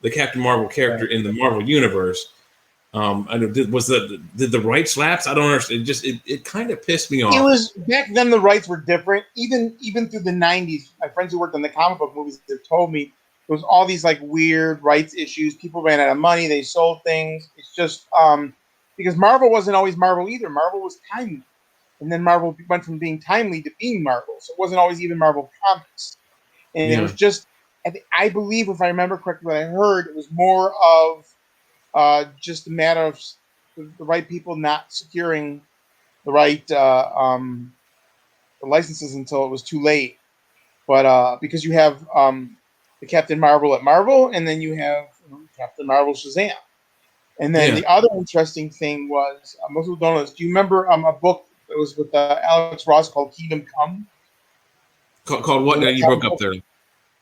the Captain Marvel character in the Marvel universe. Did the rights lapse? I don't understand. It kind of pissed me off. It was back then. The rights were different. Even through the 90s, my friends who worked on the comic book movies, they told me there was all these like weird rights issues. People ran out of money. They sold things. It's just because Marvel wasn't always Marvel either. Marvel was timely, and then Marvel went from being timely to being Marvel. So it wasn't always even Marvel Comics, and it was just. I believe, if I remember correctly, what I heard, it was more of just a matter of the right people not securing the right the licenses until it was too late. But because you have the Captain Marvel at Marvel, and then you have Captain Marvel Shazam. And then the other interesting thing was, most people don't know this. Do you remember a book that was with Alex Ross called Kingdom Come? Called what? You broke up there.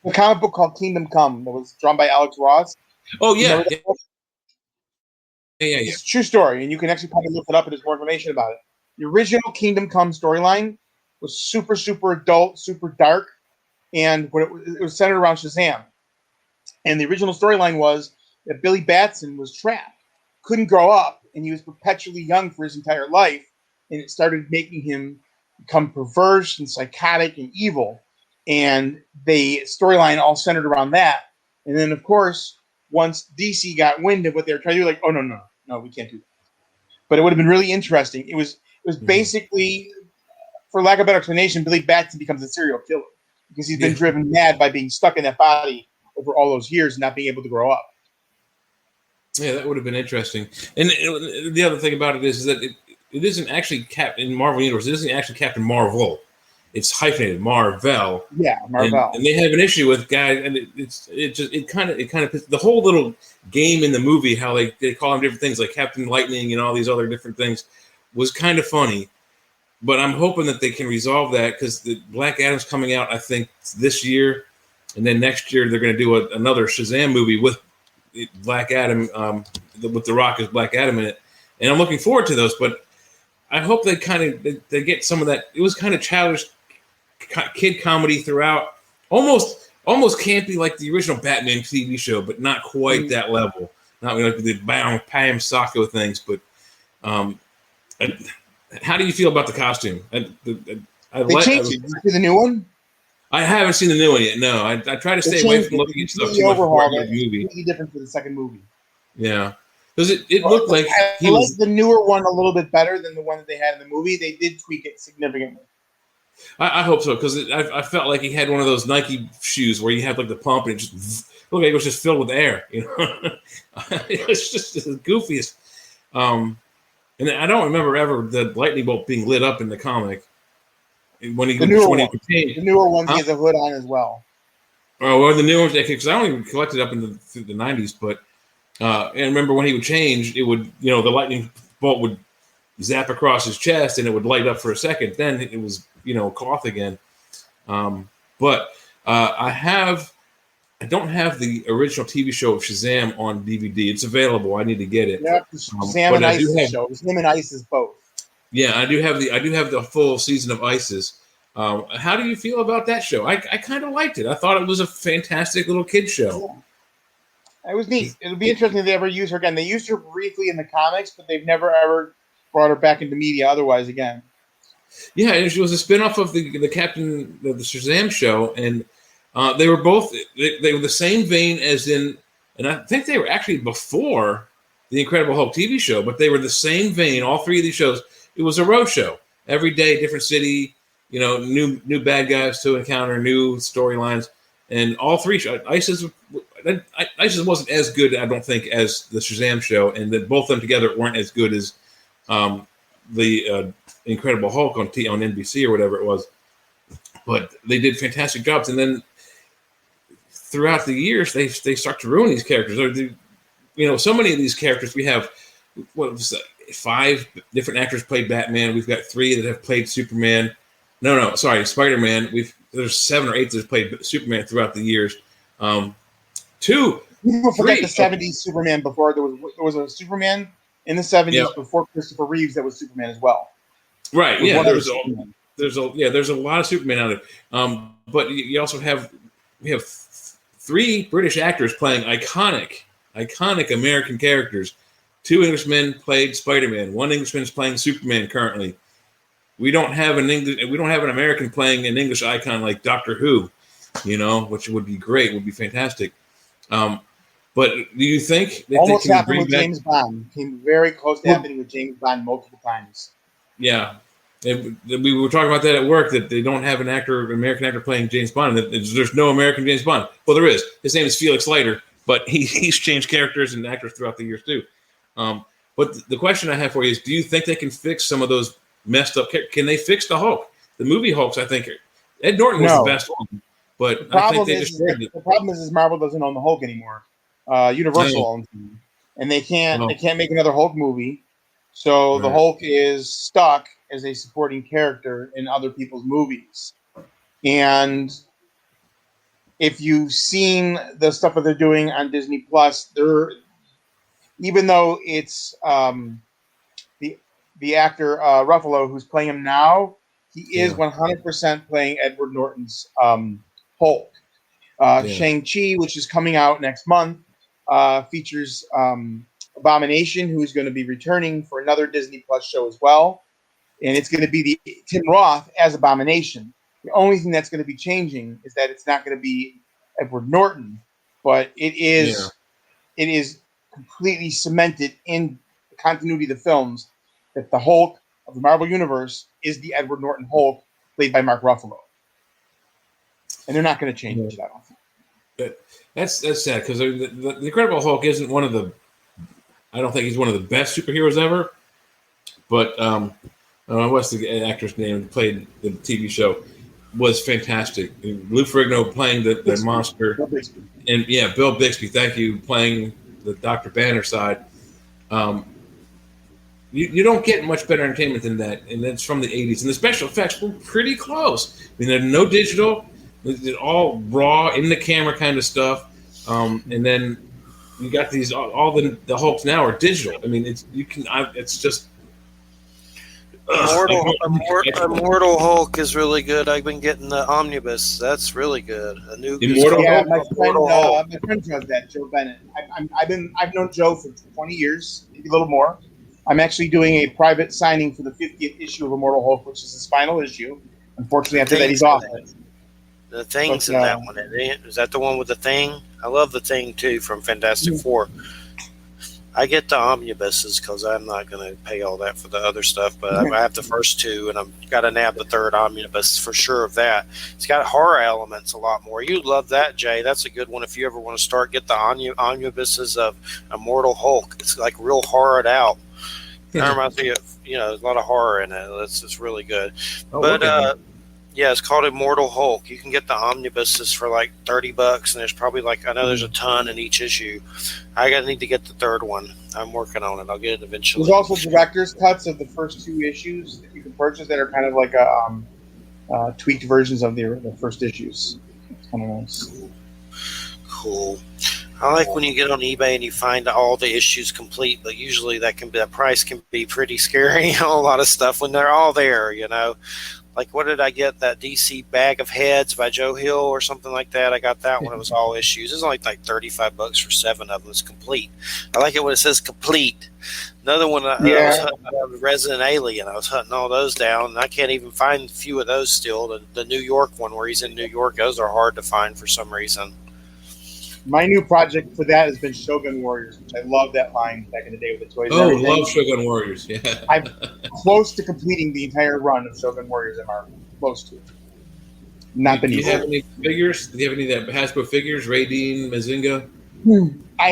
The comic book called Kingdom Come that was drawn by Alex Ross. Oh, yeah. Yeah. It's a true story, and you can actually probably look it up and there's more information about it. The original Kingdom Come storyline was super, super adult, super dark, and it was centered around Shazam. And the original storyline was that Billy Batson was trapped, couldn't grow up, and he was perpetually young for his entire life, and it started making him become perverse and psychotic and evil. And the storyline all centered around that. And then, of course, once DC got wind of what they were trying to do, like, oh, no, we can't do that. But it would have been really interesting. It was basically, for lack of a better explanation, Billy Batson becomes a serial killer because he's been driven mad by being stuck in that body over all those years and not being able to grow up. Yeah, that would have been interesting. And the other thing about it is that it isn't actually Captain Marvel Universe. It isn't actually Captain Marvel. It's hyphenated Marvel. Yeah, And Marvel. they have an issue with guys, and it kind of the whole little game in the movie, how they call them different things like Captain Lightning and all these other different things, was kind of funny. But I'm hoping that they can resolve that, because the Black Adam's coming out, I think, this year, and then next year they're going to do another Shazam movie with Black Adam, with The Rock as Black Adam in it, and I'm looking forward to those. But I hope they they get some of that. It was kind of childish kid comedy throughout, almost campy like the original Batman TV show, but not quite that level. Not like the Pam Sacco things, but how do you feel about the costume? They changed it. Did you see the new one? I haven't seen the new one yet. No, I try to stay away from looking at stuff too much before I go to the movie. Completely different for the second movie. Yeah, because it looked like I like the newer one a little bit better than the one that they had in the movie. They did tweak it significantly. I hope so, because I felt like he had one of those Nike shoes where you have like the pump and it just looked like it was just filled with air. You know, it was just the goofiest. And I don't remember ever the lightning bolt being lit up in the comic. When he the newer ones, he has a hood on as well. Oh, well, the new ones, because I don't even collect it up in the 90s, but and remember when he would change, it would, the lightning bolt would zap across his chest and it would light up for a second. Then it was, cloth again. But I don't have the original TV show of Shazam on DVD. It's available. I need to get it. Yeah, Shazam and Isis show. Shazam and Isis both. Yeah, I do have the full season of Isis. How do you feel about that show? I kind of liked it. I thought it was a fantastic little kid show. Yeah. It was neat. It'll be interesting if they ever use her again. They used her briefly in the comics, but they've never ever brought her back into media otherwise again. Yeah, and she was a spinoff of the Shazam show, and they were both they were the same vein as in, and I think they were actually before the Incredible Hulk TV show, but they were the same vein. All three of these shows. It was a road show. Every day, different city, new bad guys to encounter, new storylines, and all three shows. Isis wasn't as good, I don't think, as the Shazam show, and that both of them together weren't as good as the Incredible Hulk on NBC or whatever it was. But they did fantastic jobs, and then throughout the years, they start to ruin these characters. So many of these characters we have. What was that? 5 different actors played Batman. We've got 3 that have played Superman. Spider-Man. There's 7 or 8 that have played Superman throughout the years. 2. People forget the 70s Superman before there was a Superman in the 70s before Christopher Reeves that was Superman as well. Right. Yeah. There's a lot of Superman out there. But you also we have 3 British actors playing iconic American characters. 2 Englishmen played Spider-Man. 1 Englishman is playing Superman currently. We don't have an American playing an English icon like Doctor Who, which would be great, would be fantastic. But do you think that almost happened with James Bond? Came very close to happening with James Bond multiple times. Yeah, we were talking about that at work, that they don't have an American actor playing James Bond. There's no American James Bond. Well, there is. His name is Felix Leiter, but he's changed characters and actors throughout the years too. But the question I have for you is, do you think they can fix some of those messed up characters? Can they fix the Hulk? The movie Hulks, I think, Ed Norton was the best one. But I think they destroyed it. The problem is Marvel doesn't own the Hulk anymore. Universal owns him. And they can't make another Hulk movie. So the Hulk is stuck as a supporting character in other people's movies. And if you've seen the stuff that they're doing on Disney Plus, even though it's the actor Ruffalo who's playing him now, he is 100% playing Edward Norton's Hulk. Shang-Chi, which is coming out next month, features Abomination, who is going to be returning for another Disney Plus show as well. And it's going to be Tim Roth as Abomination. The only thing that's going to be changing is that it's not going to be Edward Norton, but it is completely cemented in the continuity of the films that the Hulk of the Marvel Universe is the Edward Norton Hulk played by Mark Ruffalo. And they're not going to change it, I don't think. That's sad, because the Incredible Hulk isn't one of the I don't think he's one of the best superheroes ever, but what's the actor's name who played the TV show was fantastic. Lou Ferrigno playing the monster, and Bill Bixby, thank you, playing the Dr. Banner side. You don't get much better entertainment than that, and that's from the 80s. And the special effects were pretty close. I mean, there's no digital, it's all raw, in the camera kind of stuff. And then you got these all the Hulks now are digital. I mean, it's just Immortal Hulk is really good. I've been getting the omnibus. That's really good. A new Immortal Hulk. My friend does that, Joe Bennett. I've known Joe for 20 years, maybe a little more. I'm actually doing a private signing for the 50th issue of Immortal Hulk, which is his final issue. Unfortunately, after that, he's off it. The Thing's in that one. Is that the one with the Thing? I love the Thing, too, from Fantastic Four. I get the omnibuses because I'm not going to pay all that for the other stuff, but I have the first two, and I've got to nab the third omnibus for sure of that. It's got horror elements a lot more. You'd love that, Jay. That's a good one if you ever want to start. Get the omnibuses of Immortal Hulk. It's like real horrored out. That reminds me of, there's a lot of horror in it. It's really good. It's called Immortal Hulk. You can get the omnibuses for like $30, and there's probably I know there's a ton in each issue. I need to get the third one. I'm working on it. I'll get it eventually. There's also director's cuts of the first two issues that you can purchase that are kind of like tweaked versions of the first issues. It's kind of nice. Cool. I like when you get on eBay and you find all the issues complete, but usually that price can be pretty scary. A lot of stuff when they're all there, Like, what did I get? That DC Bag of Heads by Joe Hill or something like that. I got that when it was all issues. It was only like $35 for 7 of them. It's complete. I like it when it says complete. Another one, I was hunting Resident Alien. I was hunting all those down, and I can't even find a few of those still. The New York one where he's in New York, those are hard to find for some reason. My new project for that has been Shogun Warriors, which I love that line back in the day with the toys. Oh, love Shogun Warriors. Yeah. I'm close to completing the entire run of Shogun Warriors MR. Close to it. Not been. Do you have any figures? Do you have any of that Hasbro figures? Raideen, Mazinga? I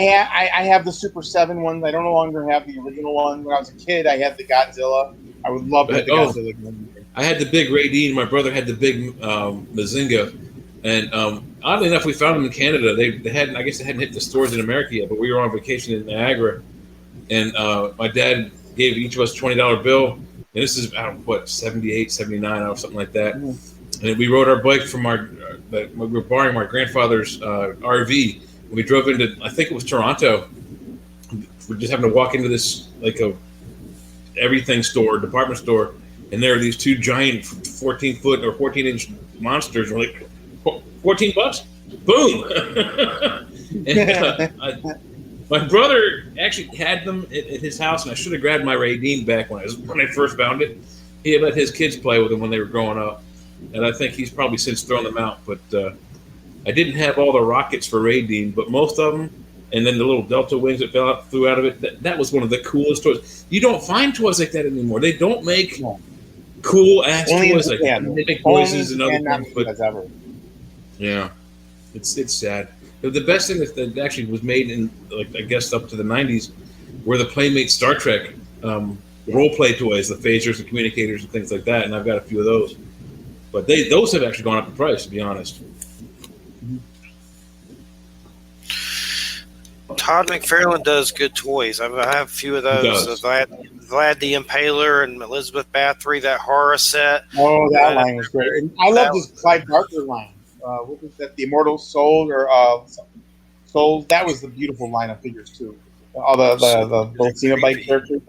have the Super 7 ones. I don't no longer have the original one. When I was a kid, I had the Godzilla. I would love to have the Godzilla. I had the big Raideen. My brother had the big Mazinga. And oddly enough, we found them in Canada. They hadn't, I guess, they hadn't hit the stores in America yet. But we were on vacation in Niagara, and my dad gave each of us a $20 bill. And this is about 78, 79, or something like that. And we rode our bike from we were borrowing my grandfather's RV. And we drove into, I think it was Toronto. We're just having to walk into this like a everything store, department store, and there are these two giant 14-foot or 14-inch monsters. We're like, $14? Boom! And, my brother actually had them at his house, and I should have grabbed my Raideen back when I first found it. He had let his kids play with them when they were growing up, and I think he's probably since thrown them out. But I didn't have all the rockets for Raideen, but most of them, and then the little Delta wings that flew out of it. That was one of the coolest toys. You don't find toys like that anymore. They don't make cool ass toys like that. They make noises and other things, but yeah, it's sad. The best thing that actually was made in, like, I guess up to the 90s were the Playmate Star Trek role play toys, the phasers and communicators and things like that, and I've got a few of those. But those have actually gone up in price, to be honest. Todd McFarlane does good toys. I have a few of those. Vlad the Impaler and Elizabeth Bathory, that horror set. Oh, that line was great. And I love this Clive Barker line. What was that? The Immortal Soul or Soul? That was the beautiful line of figures too. All the Xenobite characters.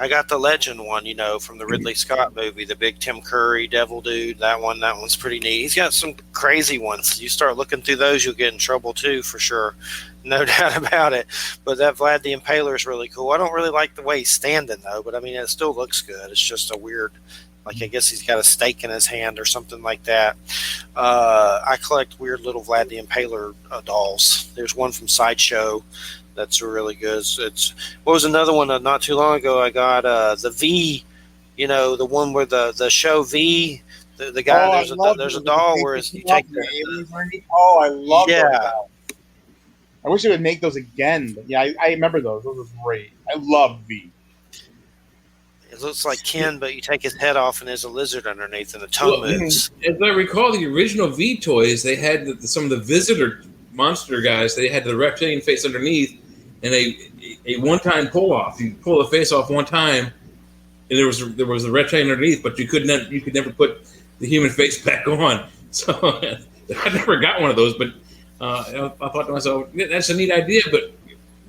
I got the Legend one, from the Ridley Scott movie, the big Tim Curry Devil Dude. That one's pretty neat. He's got some crazy ones. You start looking through those, you'll get in trouble too, for sure. No doubt about it. But that Vlad the Impaler is really cool. I don't really like the way he's standing though, but I mean, it still looks good. It's just a weird, like, I guess he's got a stake in his hand or something like that. I collect weird little Vlad the Impaler dolls. There's one from Sideshow that's really good. What was another one not too long ago? I got the V, the one where the show V. The guy, there's a doll where you take the. Oh, I love that. I wish they would make those again. But yeah, I remember those. Those were great. I loved V. It looks like Ken, but you take his head off and there's a lizard underneath and the tongue moves. As I recall, the original V toys, they had some of the visitor monster guys. They had the reptilian face underneath, and a one-time pull-off. You pull the face off one time, and there was a reptilian underneath, but you could never put the human face back on. So I never got one of those, but I thought to myself, that's a neat idea, but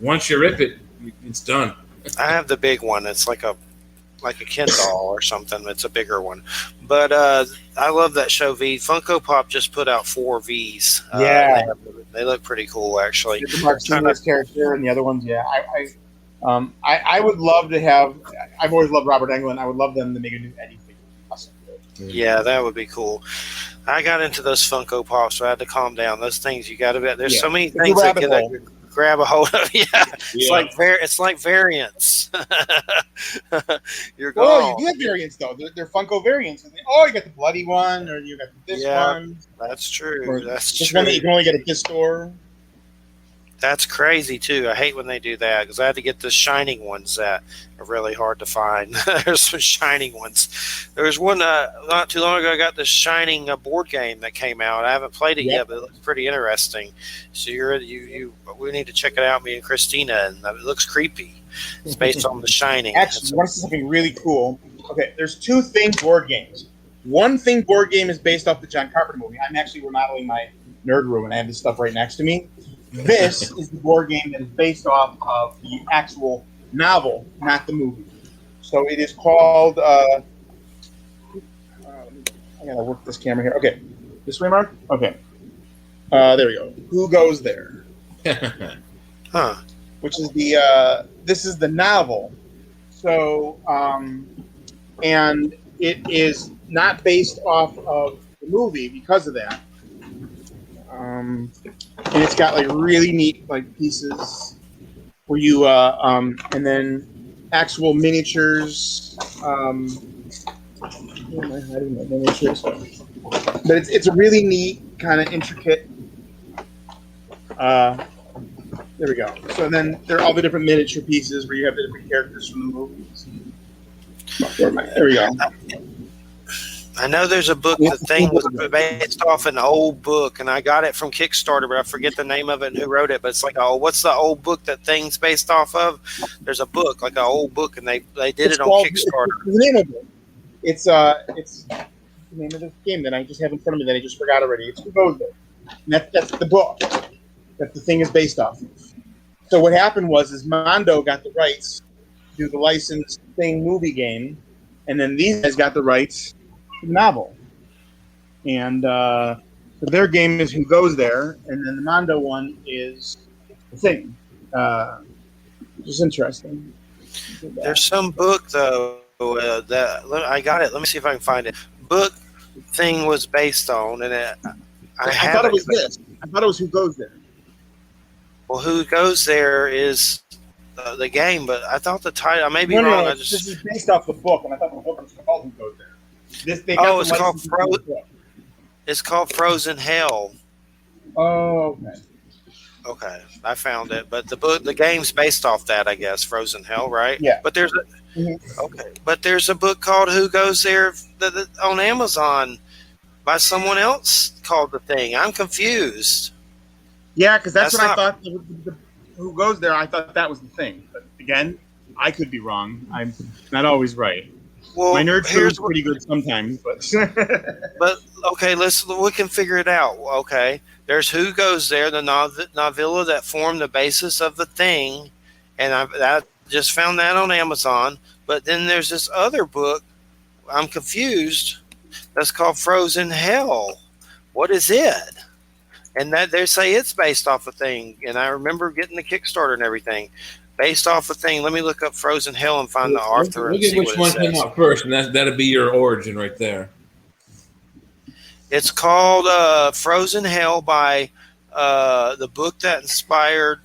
once you rip it, it's done. I have the big one. It's like a Ken doll or something. It's a bigger one. But I love that show V. Funko Pop just put out 4 Vs. They look pretty cool, actually. The Mark Senior's character and the other ones, yeah. I would love to have. I've always loved Robert Englund. I would love them to make a new Eddie figure. Awesome. Yeah, that would be cool. I got into those Funko Pops, so I had to calm down. Those things you got to. There's so many things that get grab a hold of. It's like variants. You're gone. Oh, you do have variants though. They're Funko variants. You got the bloody one, or you got this one. That's true. Or That's this true. one that you can only get at this store. That's crazy too. I hate when they do that because I had to get the shining ones that are really hard to find. There's some shining ones. There was one not too long ago. I got this shining board game that came out. I haven't played it yet, but it looks pretty interesting. So we need to check it out, me and Christina, and it looks creepy. It's based on The Shining. Actually, you want to see something really cool? Okay, there's 2 Thing board games. One Thing board game is based off the John Carpenter movie. I'm actually remodeling my nerd room, and I have this stuff right next to me. This is the board game that is based off of the actual novel, not the movie. So it is called. I gotta work this camera here. Okay, this way, Mark. Okay, there we go. Who Goes There? Huh? Which is the this is the novel. So and it is not based off of the movie because of that. And it's got like really neat like pieces where you and then actual miniatures. Where am I hiding my miniatures? But it's a really neat kind of intricate. There we go. So then there are all the different miniature pieces where you have the different characters from the movies. There we go. I know there's a book. The thing was based off an old book, and I got it from Kickstarter, but I forget the name of it and who wrote it. But it's like, what's the old book that thing's based off of? There's a book, like an old book, and they did it on Kickstarter. It's the name of it. It's the name of this game that I just have in front of me that I just forgot already. It's Who Goes There? And that's the book that the thing is based off of. So what happened was Mondo got the rights to do the licensed Thing movie game, and then these guys got the rights novel, and their game is Who Goes There, and then the Mondo one is The Thing. Just interesting. There's some book though that I got it. Let me see if I can find it. Book Thing was based on, and I thought it was this. I thought it was Who Goes There. Well, Who Goes There is the game, but I thought the title. I may be wrong. No, this is based off the book, and I thought the book was called Who Goes There. It's called Frozen Hell. Oh, okay. Okay, I found it. But the game's based off that, I guess. Frozen Hell, right? Yeah. But there's a book called Who Goes There on Amazon by someone else called The Thing. I'm confused. Yeah, because that's what I thought. Who Goes There? I thought that was The Thing. But again, I could be wrong. I'm not always right. Well, my nerd is pretty good sometimes, but but okay, we can figure it out. Okay, there's Who Goes There, the novella that formed the basis of The Thing, and I just found that on Amazon. But then there's this other book. I'm confused. That's called Frozen Hell. What is it? And that they say it's based off a thing. And I remember getting the Kickstarter and everything. Based off a thing. Let me look up Frozen Hell and find the author. Look at which one came out first, and that'll be your origin right there. It's called Frozen Hell by the book that inspired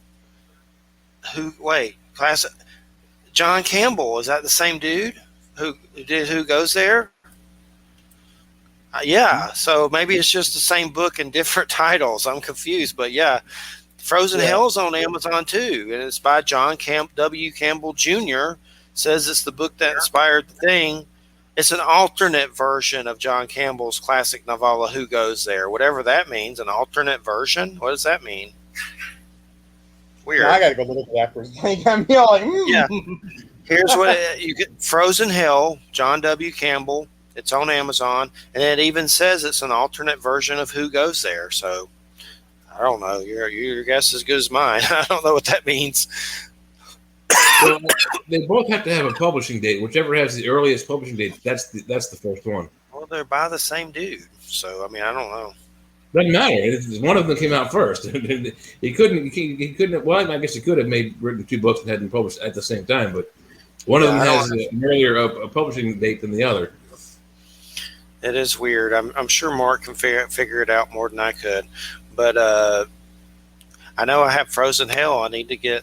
John Campbell. Is that the same dude who did Who Goes There? Yeah, so maybe it's just the same book and different titles. I'm confused, but yeah. Frozen Hell's on Amazon too, and it's by John W. Campbell Jr. Says it's the book that inspired the thing. It's an alternate version of John Campbell's classic novella, Who Goes There? Whatever that means, an alternate version? What does that mean? Weird. Now I got to go look at that first. I'm like, Yeah. Here's what you get: Frozen Hell, John W. Campbell. It's on Amazon, and it even says it's an alternate version of Who Goes There. So I don't know. Your guess is as good as mine. I don't know what that means. Well, they both have to have a publishing date. Whichever has the earliest publishing date, that's the first one. Well, they're by the same dude, so I mean, I don't know. Doesn't matter. One of them came out first. He couldn't. Well, I guess he could have written two books and had them published at the same time, but one of them has an earlier a publishing date than the other. It is weird. I'm sure Mark can figure it out more than I could, but I know I have Frozen Hell. I need to get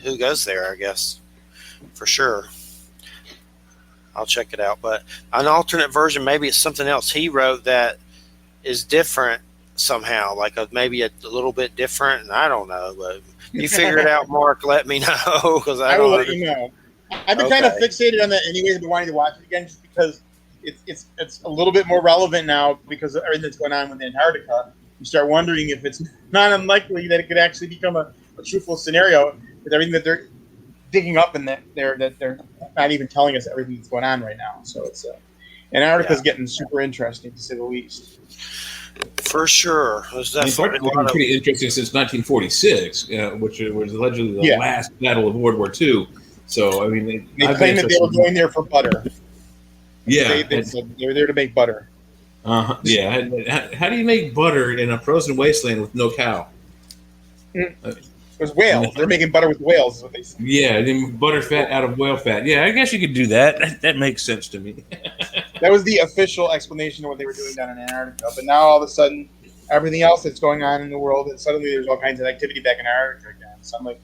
Who Goes There, I guess, for sure. I'll check it out. But an alternate version, maybe it's something else he wrote that is different somehow, like maybe a little bit different. And I don't know. But if you figure it out, Mark, let me know, because I will let you know. I've been kind of fixated on that anyways. I've been wanting to watch it again just because it's a little bit more relevant now because of everything that's going on with Antarctica. You start wondering if it's not unlikely that it could actually become a truthful scenario with everything that they're digging up and that they're not even telling us everything that's going on right now. So it's Antarctica's getting super interesting, to say the least. For sure. It's definitely been pretty interesting since 1946, which was allegedly the last battle of World War II. So, I mean, they claim that they were going there for butter. Yeah. They were there to make butter. Yeah. How do you make butter in a frozen wasteland with no cow? It was whales. They're making butter with whales, is what they say. Yeah, butter fat out of whale fat. Yeah, I guess you could do that. That makes sense to me. That was the official explanation of what they were doing down in Antarctica. But now, all of a sudden, everything else that's going on in the world, and suddenly there's all kinds of activity back in Antarctica again. So I'm like,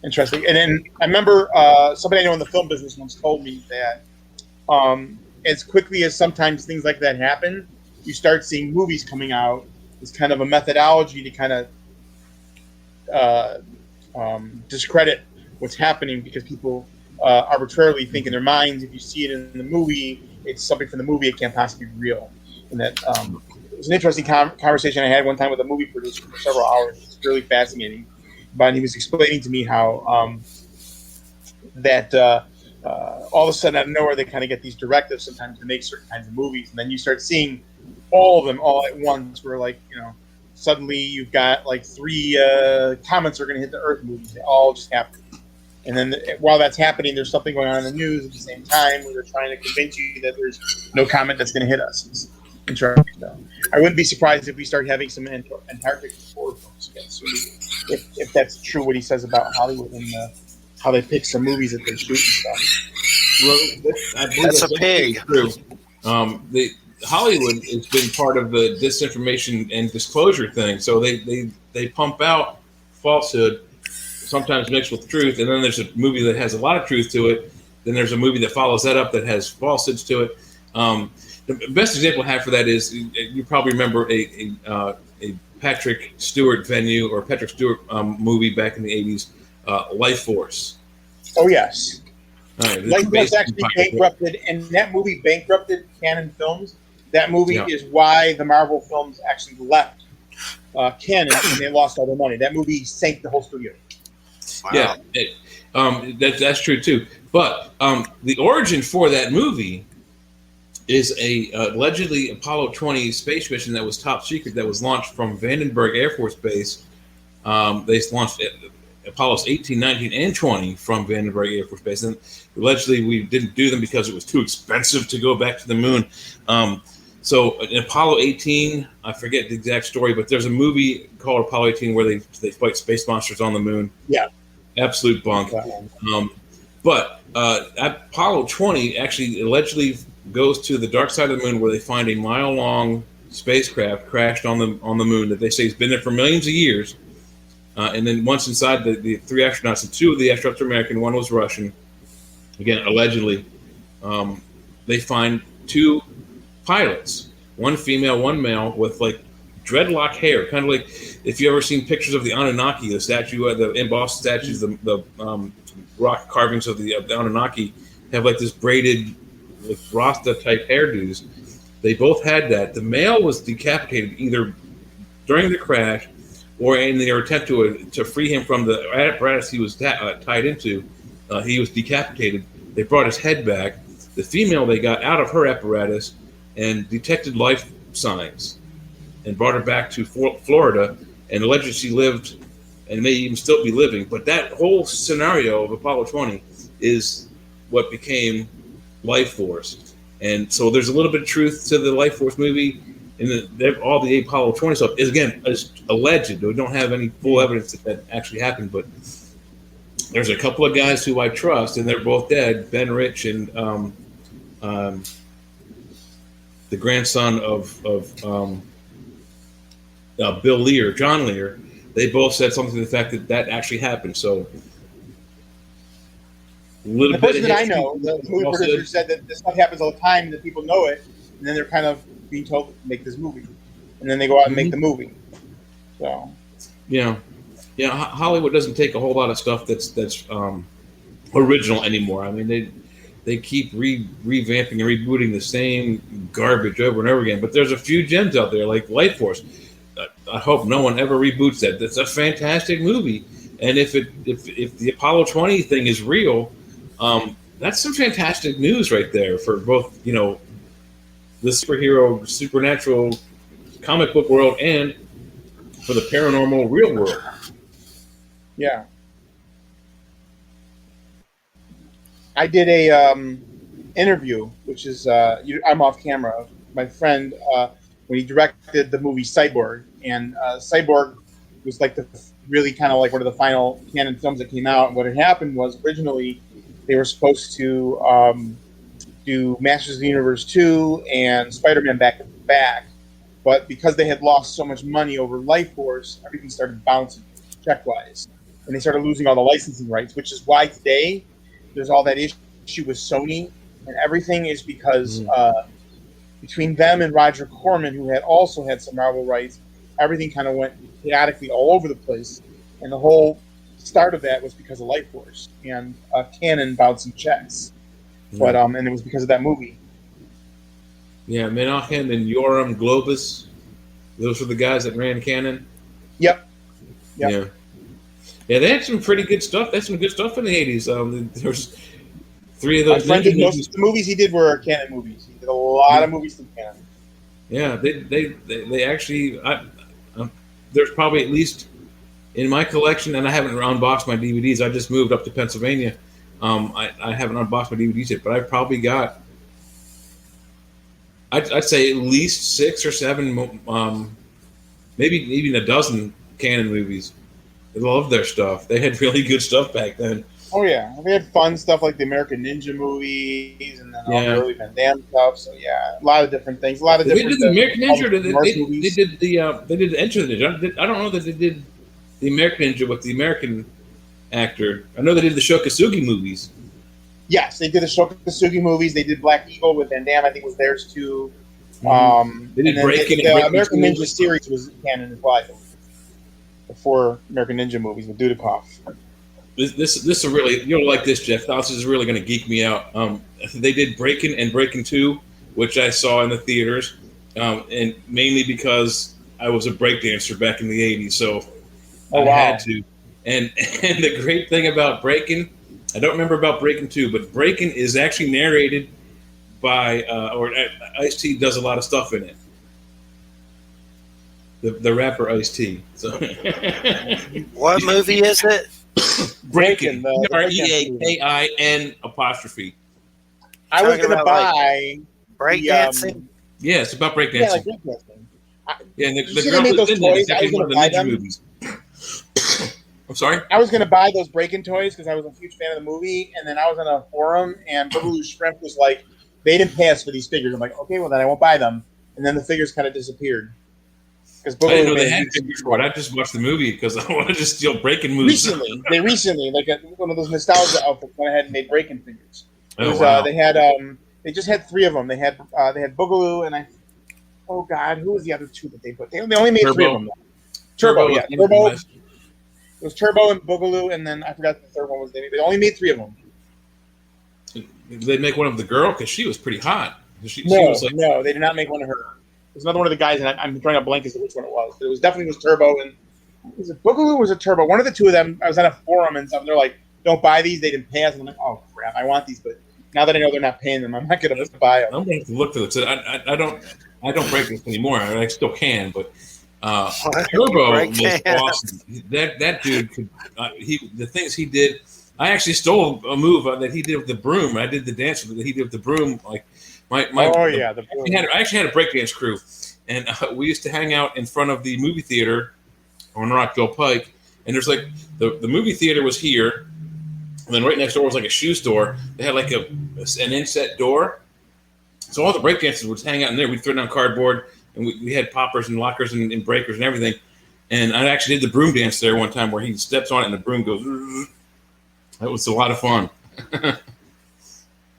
interesting. And then I remember somebody I know in the film business once told me that as quickly as sometimes things like that happen, you start seeing movies coming out as kind of a methodology to kind of discredit what's happening because people arbitrarily think in their minds if you see it in the movie, it's something from the movie, it can't possibly be real. And that it was an interesting conversation I had one time with a movie producer for several hours. It's really fascinating. But he was explaining to me how all of a sudden out of nowhere they kind of get these directives sometimes to make certain kinds of movies, and then you start seeing all of them all at once. Where suddenly you've got like 3 comets are going to hit the Earth movies. They all just happen, and then while that's happening, there's something going on in the news at the same time where they're trying to convince you that there's no comet that's going to hit us. It's interesting. So I wouldn't be surprised if we start having some Antarctic horror films again soon, if that's true what he says about Hollywood and how they pick some movies that they shoot and stuff. Well, I believe that's a pig. True. Hollywood has been part of the disinformation and disclosure thing, so they pump out falsehood, sometimes mixed with truth, and then there's a movie that has a lot of truth to it. Then there's a movie that follows that up that has falsehoods to it. The best example I have for that is you probably remember a Patrick Stewart venue or Patrick Stewart movie back in the 80s, Life Force. Oh, yes. Right, Life Force actually bankrupted, and that movie bankrupted Canon Films. That movie is why the Marvel films actually left Canon, and they lost all their money. That movie sank the whole studio. Wow. Yeah, that's true too. But the origin for that movie is a allegedly Apollo 20 space mission that was top secret that was launched from Vandenberg Air Force Base. They launched Apollos 18, 19, and 20 from Vandenberg Air Force Base. And allegedly we didn't do them because it was too expensive to go back to the moon. So in Apollo 18, I forget the exact story, but there's a movie called Apollo 18 where they fight space monsters on the moon. Yeah. Absolute bunk. But Apollo 20 actually allegedly goes to the dark side of the moon where they find a mile-long spacecraft crashed on the moon that they say has been there for millions of years. And then once inside, the 3 astronauts, and 2 of the astronauts were American, 1 was Russian. Again, allegedly, they find 2 pilots, 1 female, 1 male, with like dreadlock hair, kind of like if you ever seen pictures of the Anunnaki, the statue, the embossed statues, the rock carvings of the Anunnaki have like this braided, like Rasta type hairdos. They both had that. The male was decapitated either during the crash or in their attempt to free him from the apparatus he was tied into. He was decapitated. They brought his head back. The female they got out of her apparatus and detected life signs and brought her back to Florida, and allegedly she lived and may even still be living. But that whole scenario of Apollo 20 is what became Life Force. And so there's a little bit of truth to the Life Force movie, and all the Apollo 20 stuff is, again, is alleged. We don't have any full evidence that actually happened, but there's a couple of guys who I trust, and they're both dead, Ben Rich and the grandson of Bill Lear, John Lear. They both said something to the fact that actually happened. So, the person that I know, the movie producer, said that this stuff happens all the time, that people know it, and then they're kind of being told to make this movie, and then they go out and make the movie. So, yeah, Hollywood doesn't take a whole lot of stuff that's original anymore. I mean, they keep revamping and rebooting the same garbage over and over again. But there's a few gems out there, like Life Force. I hope no one ever reboots that. That's a fantastic movie. And if the Apollo 20 thing is real, that's some fantastic news right there for both, the superhero, supernatural comic book world and for the paranormal real world. Yeah. I did a interview, which is I'm off camera. My friend, when he directed the movie Cyborg, and Cyborg was like really kind of like one of the final canon films that came out. And what had happened was originally they were supposed to do Masters of the Universe 2 and Spider-Man back to back, but because they had lost so much money over Life Force, everything started bouncing check-wise, and they started losing all the licensing rights, which is why today there's all that issue with Sony and everything, is because between them and Roger Corman, who had also had some Marvel rights, everything kind of went chaotically all over the place. And the whole start of that was because of Life Force and Canon bouncing checks. But and it was because of that movie. Yeah, Menachem and Yoram Globus, those were the guys that ran Canon. Yep. Yeah, they had some pretty good stuff. That's some good stuff in the 80s. There was 3 of those. Most of the movies he did were Canon movies. He did a lot of movies from Canon. Yeah, they actually. There's probably at least in my collection, and I haven't unboxed my DVDs. I just moved up to Pennsylvania. I haven't unboxed my DVDs yet, but I've probably got. I'd say at least 6 or 7, maybe even a dozen Canon movies. I love their stuff. They had really good stuff back then. Oh yeah, they had fun stuff like the American Ninja movies, and then all the early Van Damme stuff. So yeah, a lot of different things. A lot of different. They did the American Ninja. They did the Enter the Ninja. I don't know that they did the American Ninja with the American actor. I know they did the Shokasugi movies. Yes, they did the Shokasugi movies. They did Black Eagle with Van Damme. I think was theirs too. They did Breaking. The American Ninja series was canon as well. The 4 American Ninja movies with Dudikoff. This is really, you'll like this, Jeff. This is really going to geek me out. They did Breakin' and Breakin' 2, which I saw in the theaters, and mainly because I was a breakdancer back in the 80s, so I had to. And the great thing about Breakin', I don't remember about Breakin' 2, but Breakin' is actually narrated by, or Ice-T does a lot of stuff in it. The rapper Ice-T. So. What movie is it? Breakin'. Breakin apostrophe. I was going to buy breakdancing. Yeah, it's about breakdancing. Yeah, like breakdancing. Yeah, and the girl made those in toys. there, I was going to buy them. Movies. I'm sorry? I was going to buy those Breakin' toys because I was a huge fan of the movie, and then I was on a forum, and Boogaloo Shrimp was like, they didn't pay us for these figures. I'm like, okay, well then I won't buy them. And then the figures kind of disappeared. I didn't know they had figures for it. I just watched the movie because I wanted to steal Breakin' moves. Recently, like one of those nostalgia outfits, went ahead and made Breakin' figures. Wow. They just had 3 of them. They had Boogaloo, and oh God, who was the other two that they put? They only made three of them. Turbo, yeah, Turbo. It was Turbo and Boogaloo, and then I forgot the third one was. They only made three of them. Did they make one of the girl? Because she was pretty hot. She was like, no, they did not make one of her. There's another one of the guys, and I'm trying to blank as to which one it was. But it was definitely Turbo, and was it Boogaloo or was it Turbo? One of the two of them. I was on a forum and stuff. And they're like, "Don't buy these. They didn't pay us." And I'm like, "Oh crap, I want these." But now that I know they're not paying them, I'm not going to buy them. I'm going to look for this. I don't break this anymore. I still can, but Turbo was awesome. That dude could. The things he did. I actually stole a move that he did with the broom. I did the dance that he did with the broom. Like the broom. I actually had a breakdance crew, and we used to hang out in front of the movie theater on Rockville Pike. And there's like the movie theater was here, and then right next door was like a shoe store. They had like an inset door, so all the breakdancers would hang out in there. We'd throw down cardboard, and we had poppers and lockers and breakers and everything. And I actually did the broom dance there one time where he steps on it and the broom goes. That was a lot of fun.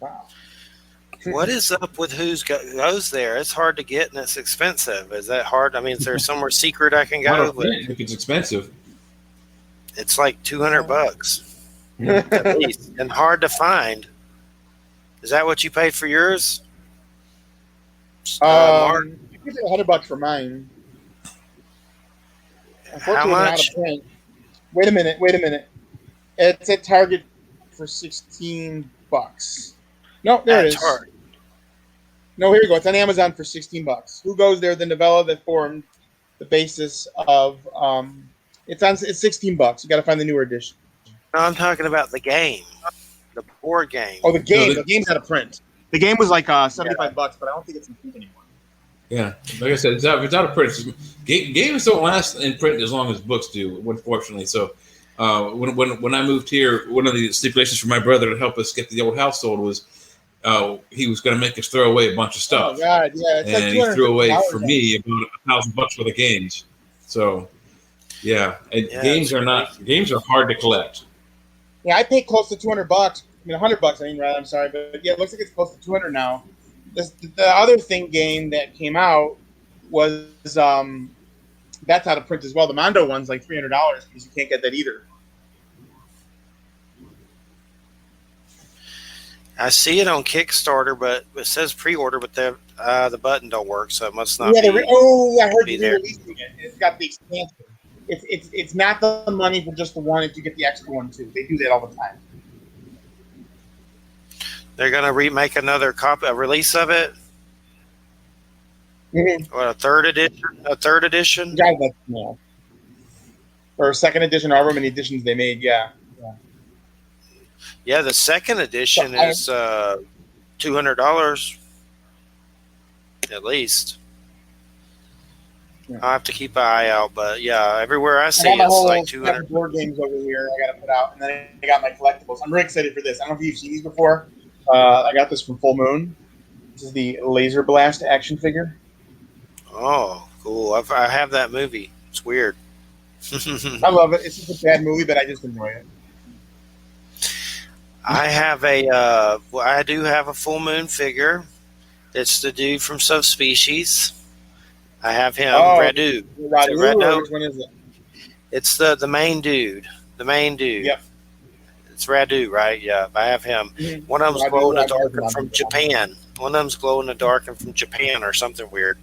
Wow. What is up with who goes there? It's hard to get and it's expensive. Is that hard? I mean, is there somewhere secret I can go? If it's expensive. It's like $200 at least, and hard to find. Is that what you paid for yours? Mark? I paid $100 for mine. How much? Wait a minute. It's at Target for $16. No, there it is. Target. No, here we go. It's on Amazon for $16. Who goes there? The novella that formed the basis of. It's $16. You got to find the newer edition. No, I'm talking about the game, the board game. Oh, the game. The game's out of print. The game was like $75, but I don't think it's in print anymore. Yeah, like I said, it's out of print. Games don't last in print as long as books do, unfortunately. So. When I moved here, one of the stipulations for my brother to help us get the old house sold was he was going to make us throw away a bunch of stuff. Oh God, yeah! It's and like he threw away for me about $1,000 worth of games. So, games are hard to collect. Yeah, I paid close to $200. $100. I mean, rather, I'm sorry, but yeah, it looks like it's close to $200 now. The other game that came out was that's out of print as well. The Mondo one's like $300 because you can't get that either. I see it on Kickstarter, but it says pre-order, but the button don't work, so it must not. I heard you releasing it. It's got the expansion. It's not the money for just the one if you get the extra one too. They do that all the time. They're gonna remake another a release of it. Mm-hmm. What, a third edition? Yeah, that's no. Or a second edition, however many editions they made. Yeah. Yeah, the second edition is $200 at least. Yeah. I'll have to keep an eye out, but yeah, everywhere I see it's like 200 board games over here. I got to put out, and then I got my collectibles. I'm really excited for this. I don't know if you've seen these before. I got this from Full Moon. This is the Laser Blast action figure. Oh, cool! I have that movie. It's weird. I love it. It's just a bad movie, but I just enjoy it. I do have a Full Moon figure. It's the dude from Subspecies. I have him, Radu. Which one is it? It's the main dude. The main dude. Yep. It's Radu, right? Yeah, I have him. Mm-hmm. One of them's glow in the dark and from Japan. One of them's glow in the dark and from Japan or something weird.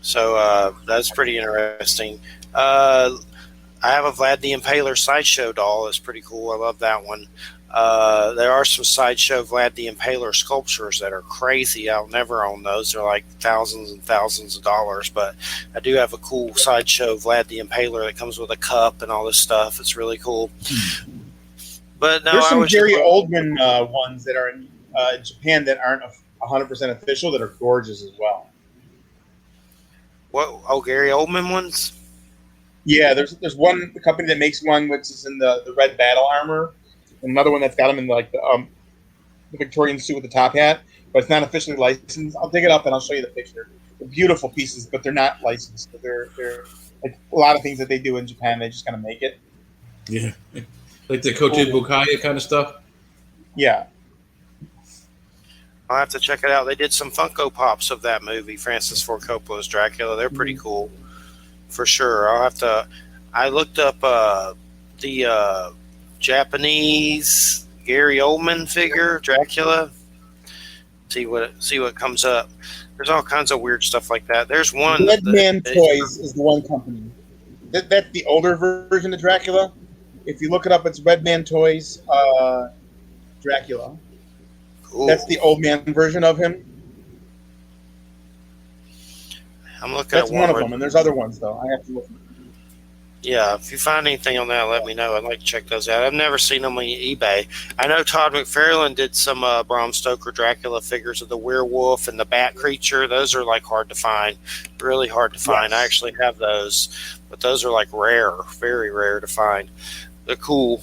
So that's pretty interesting. I have a Vlad the Impaler sideshow doll. It's pretty cool. I love that one. There are some sideshow Vlad the Impaler sculptures that are crazy. I'll never own those. They're like thousands and thousands of dollars. But I do have a cool sideshow Vlad the Impaler that comes with a cup and all this stuff. It's really cool. But no, there's some Gary Oldman ones that are in Japan that aren't 100% official that are gorgeous as well. What? Oh, Gary Oldman ones? Yeah, there's one company that makes one which is in the red battle armor, and another one that's got him in the Victorian suit with the top hat, but it's not officially licensed. I'll dig it up and I'll show you the picture. They're beautiful pieces, but they're not licensed. They're like a lot of things that they do in Japan. They just kind of make it. Yeah, like the Kote Bukaya kind of stuff. Yeah. I'll have to check it out. They did some Funko Pops of that movie, Francis Ford Coppola's Dracula. They're pretty cool, for sure. I'll have to. I looked up the Japanese Gary Oldman figure Dracula. See what comes up. There's all kinds of weird stuff like that. There's one. Red Man Toys is the one company. That's the older version of Dracula. If you look it up, it's Red Man Toys Dracula. Cool. That's the old man version of him. I'm looking That's at one of them, and there's other ones though. I have to look. Yeah, if you find anything on that, let me know. I'd like to check those out. I've never seen them on eBay. I know Todd McFarlane did some Bram Stoker Dracula figures of the werewolf and the bat creature. Those are like hard to find, really hard to find. Yes. I actually have those, but those are like rare, very rare to find. They're cool,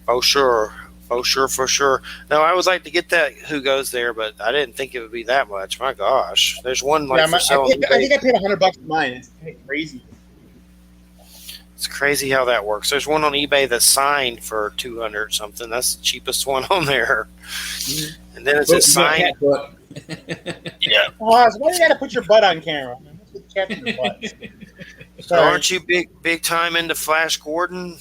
for sure. For sure. No, I would like to get that Who Goes There, but I didn't think it would be that much. My gosh. There's one like for sale. I think I paid $100 for mine. It's kind of crazy. It's crazy how that works. There's one on eBay that's signed for $200 something. That's the cheapest one on there. And then it's a signed. Yeah. Why do you got to put your butt on camera? Let's put the cat in your butt. So aren't you big time into Flash Gordon?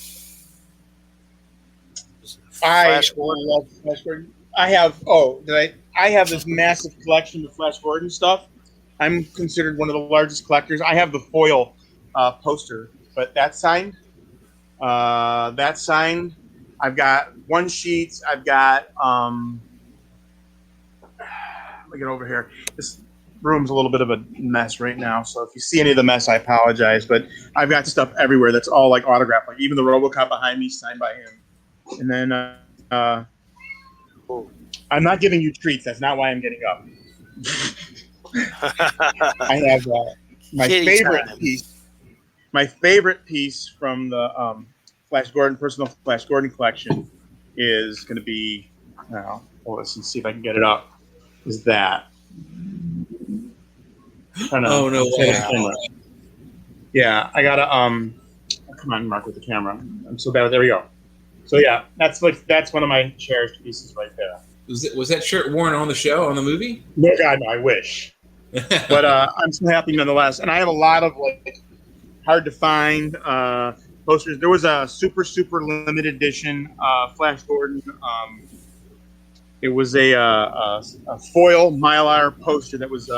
I love Flash Gordon. I have this massive collection of Flash Gordon stuff. I'm considered one of the largest collectors. I have the foil poster, but that's signed. I've got one sheets. I've got let me get over here. This room's a little bit of a mess right now, so if you see any of the mess, I apologize. But I've got stuff everywhere that's all like autographed, like even the RoboCop behind me signed by him. And then I'm not giving you treats. That's not why I'm getting up. I have my favorite piece from the Flash Gordon personal Flash Gordon collection is going to be. Let's see if I can get it up. Is that? Oh no way! Yeah, I gotta come on, Mark, with the camera. I'm so bad. There we go. So yeah, that's one of my cherished pieces right there. Was that shirt worn on the show, on the movie? No, God, no, I wish. But I'm so happy nonetheless. And I have a lot of like hard to find posters. There was a super limited edition Flash Gordon. It was a foil Mylar poster that was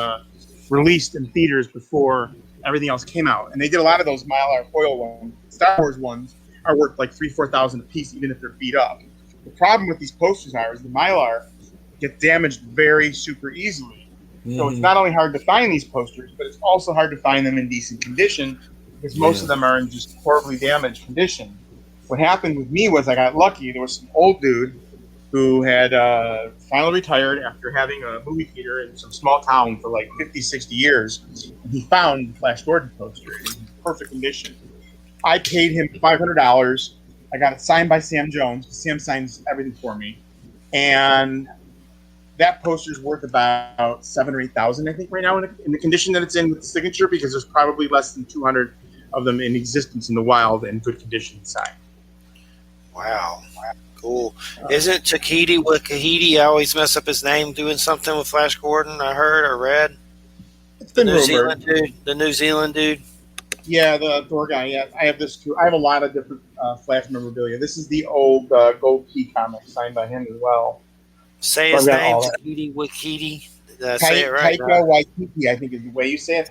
released in theaters before everything else came out. And they did a lot of those Mylar foil ones. Star Wars ones are worth like $3,000-$4,000 a piece, even if they're beat up. The problem with these posters is the Mylar get damaged very super easily. Mm-hmm. So it's not only hard to find these posters, but it's also hard to find them in decent condition because most of them are in just horribly damaged condition. What happened with me was I got lucky. There was some old dude who had finally retired after having a movie theater in some small town for like 50, 60 years. And he found the Flash Gordon poster in perfect condition. I paid him $500. I got it signed by Sam Jones. Sam signs everything for me. And that poster is worth about $7,000 or $8,000, I think, right now in the condition that it's in with the signature, because there's probably less than 200 of them in existence in the wild in good condition signed. Wow. Cool. Isn't Takiti Wakahiti, I always mess up his name, doing something with Flash Gordon, I heard or read? It's been the New rumored. Zealand dude? Yeah, the Thor guy. Yeah, I have this too. I have a lot of different Flash memorabilia. This is the old Gold Key comic signed by him as well. Say his name, Takiti Wakiti. Did I say it right? Taika Waititi, I think is the way you say it.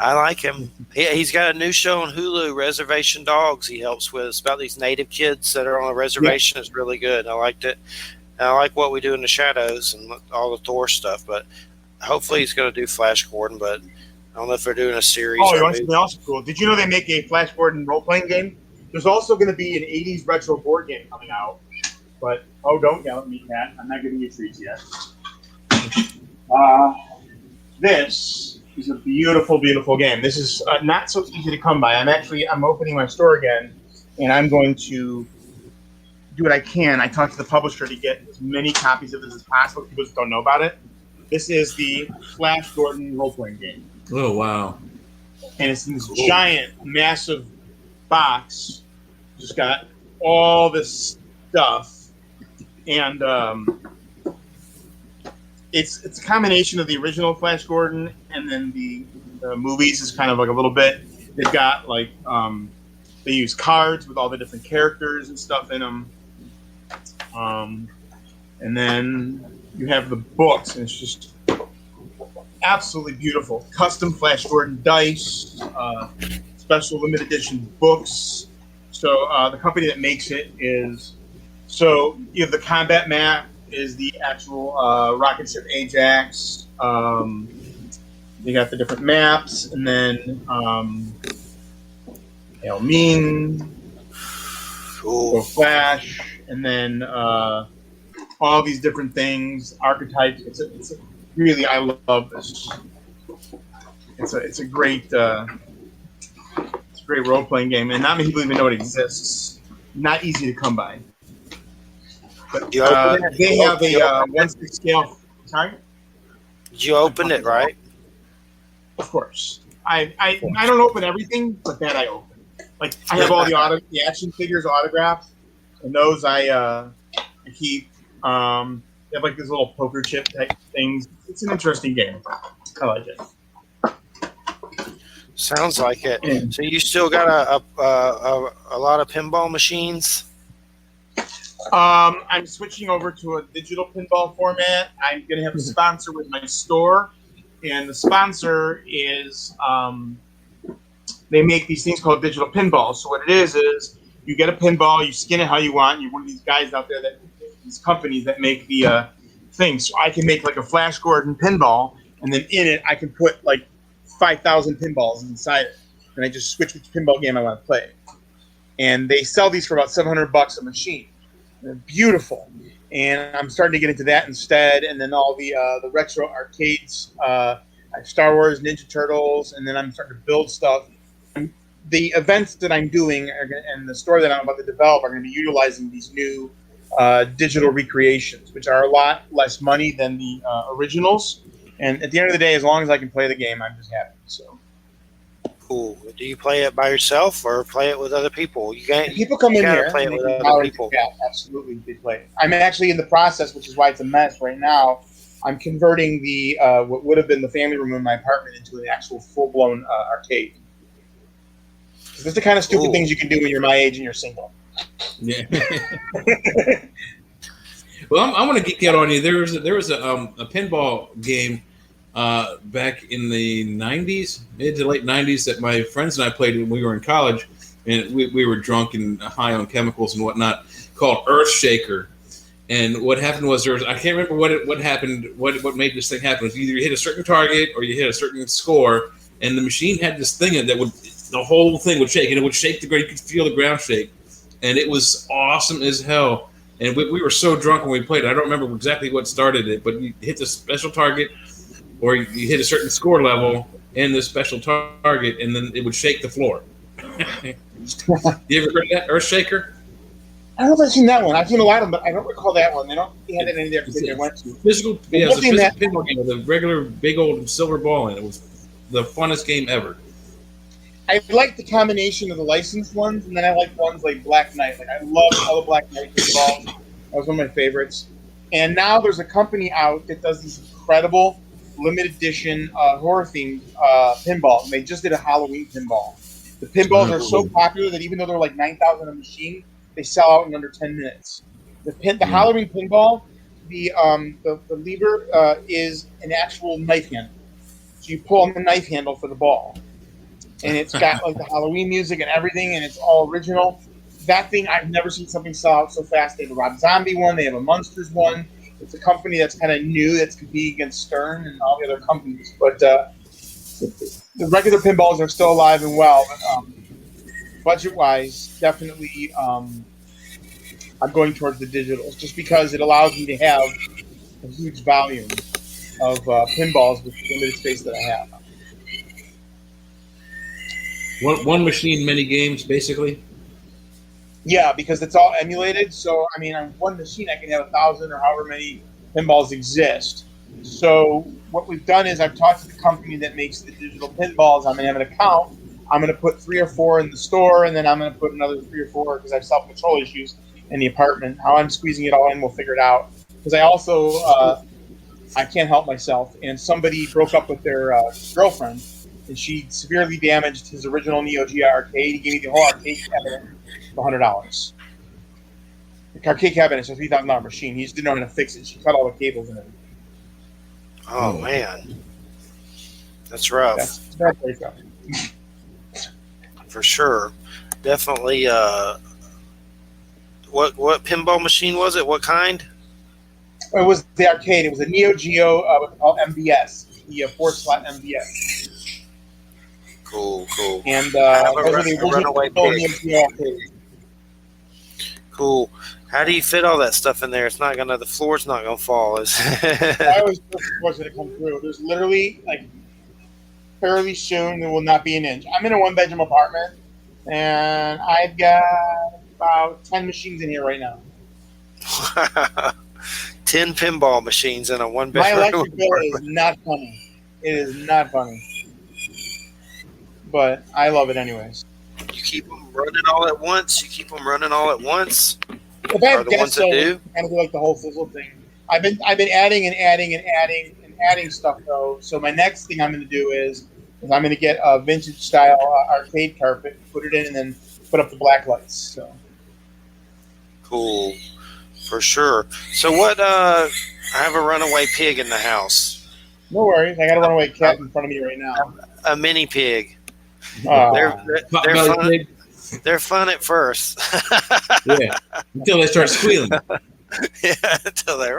I like him. He's got a new show on Hulu, Reservation Dogs, he helps with. It's about these native kids that are on a reservation. It's really good. I liked it. And I like What We Do in the Shadows and all the Thor stuff, but hopefully he's going to do Flash Gordon, but I don't know if they're doing a series. Oh, you want something else cool? Did you know they make a Flash Gordon role-playing game? There's also going to be an 80s retro board game coming out. But, don't yell at me, Kat. I'm not giving you treats yet. This is a beautiful, beautiful game. This is not so easy to come by. I'm opening my store again, and I'm going to do what I can. I talked to the publisher to get as many copies of this as possible. People just don't know about it. This is the Flash Gordon role-playing game. Oh, wow. And it's in this giant, massive box. Just got all this stuff. And it's a combination of the original Flash Gordon and then the movies is kind of like a little bit. They've got like they use cards with all the different characters and stuff in them, and then you have the books, and it's just absolutely beautiful. Custom Flash Gordon dice, special limited edition books. So the company that makes it is, so you have the combat map is the actual rocket ship Ajax. You got the different maps, and then Mean, Flash, and then all these different things, archetypes. It's a really, I love this. It's a great role playing game, and not many people even know it exists. Not easy to come by. But they have a 1/6 scale. Sorry. Did you open it, right? Of course. I don't open everything, but that I open. Like I have all the action figures autographed, and those I keep. They have like these little poker chip type things. It's an interesting game. I like it. Sounds like it. Yeah. So you still got a lot of pinball machines? I'm switching over to a digital pinball format. I'm going to have a sponsor with my store, and the sponsor is they make these things called digital pinballs. So what it is you get a pinball, you skin it how you want. You're one of these guys out there these companies that make the things. So I can make like a Flash Gordon pinball, and then in it I can put like 5,000 pinballs inside it, and I just switch which pinball game I want to play. And they sell these for about $700 a machine. They're beautiful, and I'm starting to get into that instead. And then all the retro arcades, Star Wars, Ninja Turtles, and then I'm starting to build stuff. The events that I'm doing and the store that I'm about to develop are going to be utilizing these new digital recreations, which are a lot less money than the originals. And at the end of the day, as long as I can play the game, I'm just happy. So. Cool. Do you play it by yourself or play it with other people? People come in here play it with other people. Yeah, absolutely. They play it. I'm actually in the process, which is why it's a mess right now. I'm converting the what would have been the family room in my apartment into an actual full-blown arcade. This is the kind of stupid things you can do when you're my age and you're single. Yeah. Well, I want to geek out on you. There was a pinball game back in the 90s, mid to late 90s, that my friends and I played when we were in college, and we were drunk and high on chemicals and whatnot, called Earthshaker. And what happened was I can't remember what happened, what made this thing happen. It was either you hit a certain target or you hit a certain score, and the machine had this thing that the whole thing would shake, and it would shake the ground. You could feel the ground shake, and it was awesome as hell. And we were so drunk when we played it. I don't remember exactly what started it, but you hit the special target, or you hit a certain score level in the special target, and then it would shake the floor. You ever heard of that, Earthshaker? I don't know if I've seen that one. I've seen a lot of them, but I don't recall that one. They had it in there because I went to. It's a physical pinball game with a regular big old silver ball in it. It was the funnest game ever. I like the combination of the licensed ones, and then I like ones like Black Knight. Like I love all the Black Knight pinballs. That was one of my favorites. And now there's a company out that does these incredible limited edition horror themed pinballs. And they just did a Halloween pinball. The pinballs are so popular that even though they're like 9,000 a machine, they sell out in under 10 minutes. The Halloween pinball, the lever is an actual knife handle. So you pull on the knife handle for the ball. And it's got like the Halloween music and everything, and it's all original. That thing, I've never seen something sell out so fast. They have a Rob Zombie one, they have a Munsters one. It's a company that's kind of new that's competing against Stern and all the other companies. But the regular pinballs are still alive and well. But, budget-wise, definitely I'm going towards the digitals just because it allows me to have a huge volume of pinballs with the limited space that I have. One machine, many games, basically. Yeah, because it's all emulated. So, I mean, on one machine, I can have 1,000 or however many pinballs exist. So, what we've done is I've talked to the company that makes the digital pinballs. I'm going to have an account. I'm going to put 3 or 4 in the store, and then I'm going to put another 3 or 4 because I have self-control issues in the apartment. How I'm squeezing it all in, we'll figure it out. Because I also I can't help myself. And somebody broke up with their girlfriend, and she severely damaged his original Neo Geo arcade. He gave me the whole arcade cabinet for $100. The arcade cabinet is a $3,000 machine. He just didn't know how to fix it. She cut all the cables and everything. Oh man, that's rough. That's bad place out. For sure. Definitely. What pinball machine was it? What kind? It was the arcade. It was a Neo Geo called MBS, the 4-slot MBS. Cool. And Have those are the a runaway original Neo pig. Geo arcades. Cool. How do you fit all that stuff in there? It's not gonna. The floor's not gonna fall. Is I always was going to come through. There's literally fairly soon there will not be an inch. I'm in a 1-bedroom apartment, and I've got about 10 machines in here right now. 10 pinball machines in a My one-bedroom. electric bill is not funny. It is not funny, but I love it anyways. You keep them running all at once. If I Are have the ones guests that over, do? kind of do like the whole sizzle thing. I've been adding stuff though. So my next thing I'm going to do is I'm going to get a vintage style arcade carpet, put it in, and then put up the black lights. So Cool, for sure. So what? I have a runaway pig in the house. no worries. I got a runaway cat in front of me right now. A mini pig. Uh, They're fun at first. Yeah, until they start squealing. Yeah, until they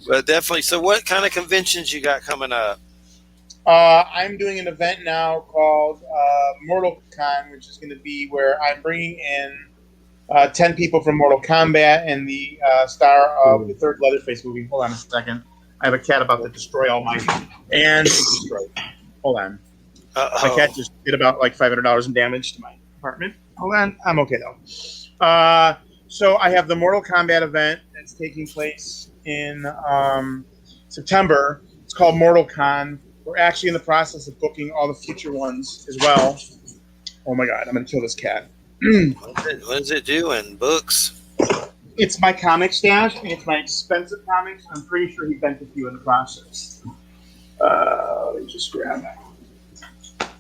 but definitely. So what kind of conventions you got coming up? I'm doing an event now called Mortal Con, which is going to be where I'm bringing in 10 people from Mortal Kombat and the star of the third Leatherface movie. Hold on a second. I have a cat about to destroy all my... And it's destroyed. Hold on. My cat just did about $500 in damage to my apartment. Hold on. I'm okay, though. So I have the Mortal Kombat event that's taking place in September. It's called Mortal Con. We're actually in the process of booking all the future ones as well. Oh, my God. I'm going to kill this cat. What is it doing? Books? It's my comic stash, and it's my expensive comics. I'm pretty sure he bent a few in the process. Let me just grab that.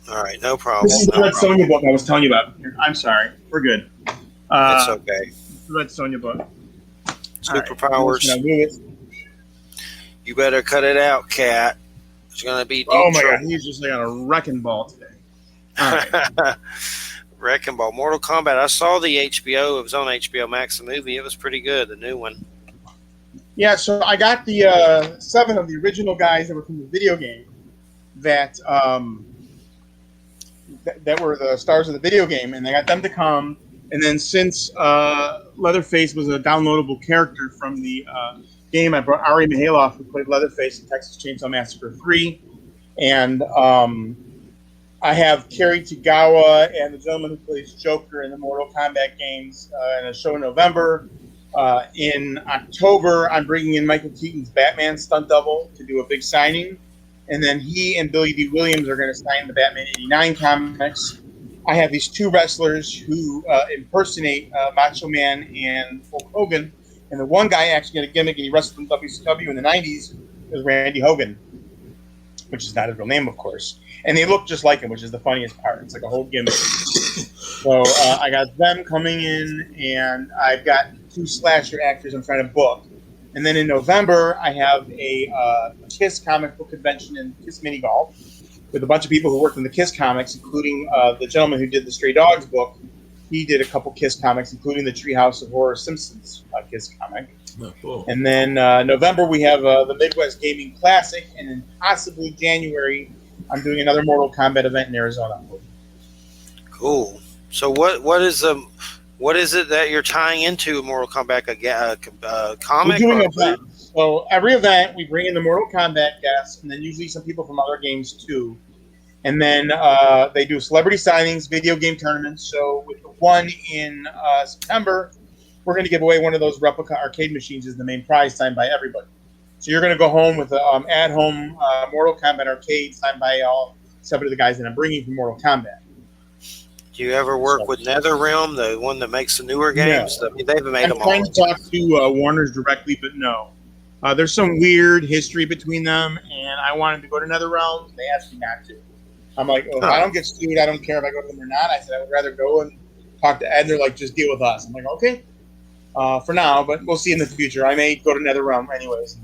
All right, no problem. This is the Red Sonja book I was telling you about. I'm sorry. We're good. It's okay. The Red Sonja book. Superpowers. Right. You better cut it out, cat. It's going to be deep Oh, my trouble. God. He's just on a wrecking ball today. All right. Wrecking Ball. Mortal Kombat. I saw the HBO. It was on HBO Max, the movie. It was pretty good, the new one. Yeah, so I got the 7 of the original guys that were from the video game that that were the stars of the video game, and I got them to come. And then since Leatherface was a downloadable character from the game, I brought Ari Mihailoff, who played Leatherface in Texas Chainsaw Massacre 3. And I have Kerry Tagawa and the gentleman who plays Joker in the Mortal Kombat games in a show in November. In October, I'm bringing in Michael Keaton's Batman stunt double to do a big signing. And then he and Billy D. Williams are going to sign the Batman 89 comics. I have these 2 wrestlers who impersonate Macho Man and Hulk Hogan. And the one guy actually got a gimmick, and he wrestled in WCW in the 90s, was Randy Hogan, which is not his real name, of course. And they look just like him, which is the funniest part. It's like a whole gimmick. So I got them coming in, and I've got 2 slasher actors I'm trying to book. And then in November, I have a KISS comic book convention in KISS Mini Golf with a bunch of people who worked on the KISS comics, including the gentleman who did the Stray Dogs book. He did a couple KISS comics, including the Treehouse of Horror Simpsons KISS comic. Oh, cool. And then November, we have the Midwest Gaming Classic. And then possibly January, I'm doing another Mortal Kombat event in Arizona. Cool. So what is it that you're tying into Mortal Kombat? A comic? We're doing or events. So every event, we bring in the Mortal Kombat guests, and then usually some people from other games too. And then they do celebrity signings, video game tournaments. So with the one in September, we're going to give away one of those replica arcade machines as the main prize, signed by everybody. So you're going to go home with an at-home Mortal Kombat arcade signed by all 7 of the guys that I'm bringing from Mortal Kombat. Do you ever work with NetherRealm, the one that makes the newer games? No. I mean, they've made I'm them all. trying to talk to Warner's directly, but no. There's some weird history between them, and I wanted to go to Nether Realms. They asked me not to. I'm like, oh, if I don't get sued, I don't care if I go to them or not. I said I would rather go and talk to Ed. And they're like, just deal with us. I'm like, okay, for now, but we'll see in the future. I may go to Nether Realm anyways.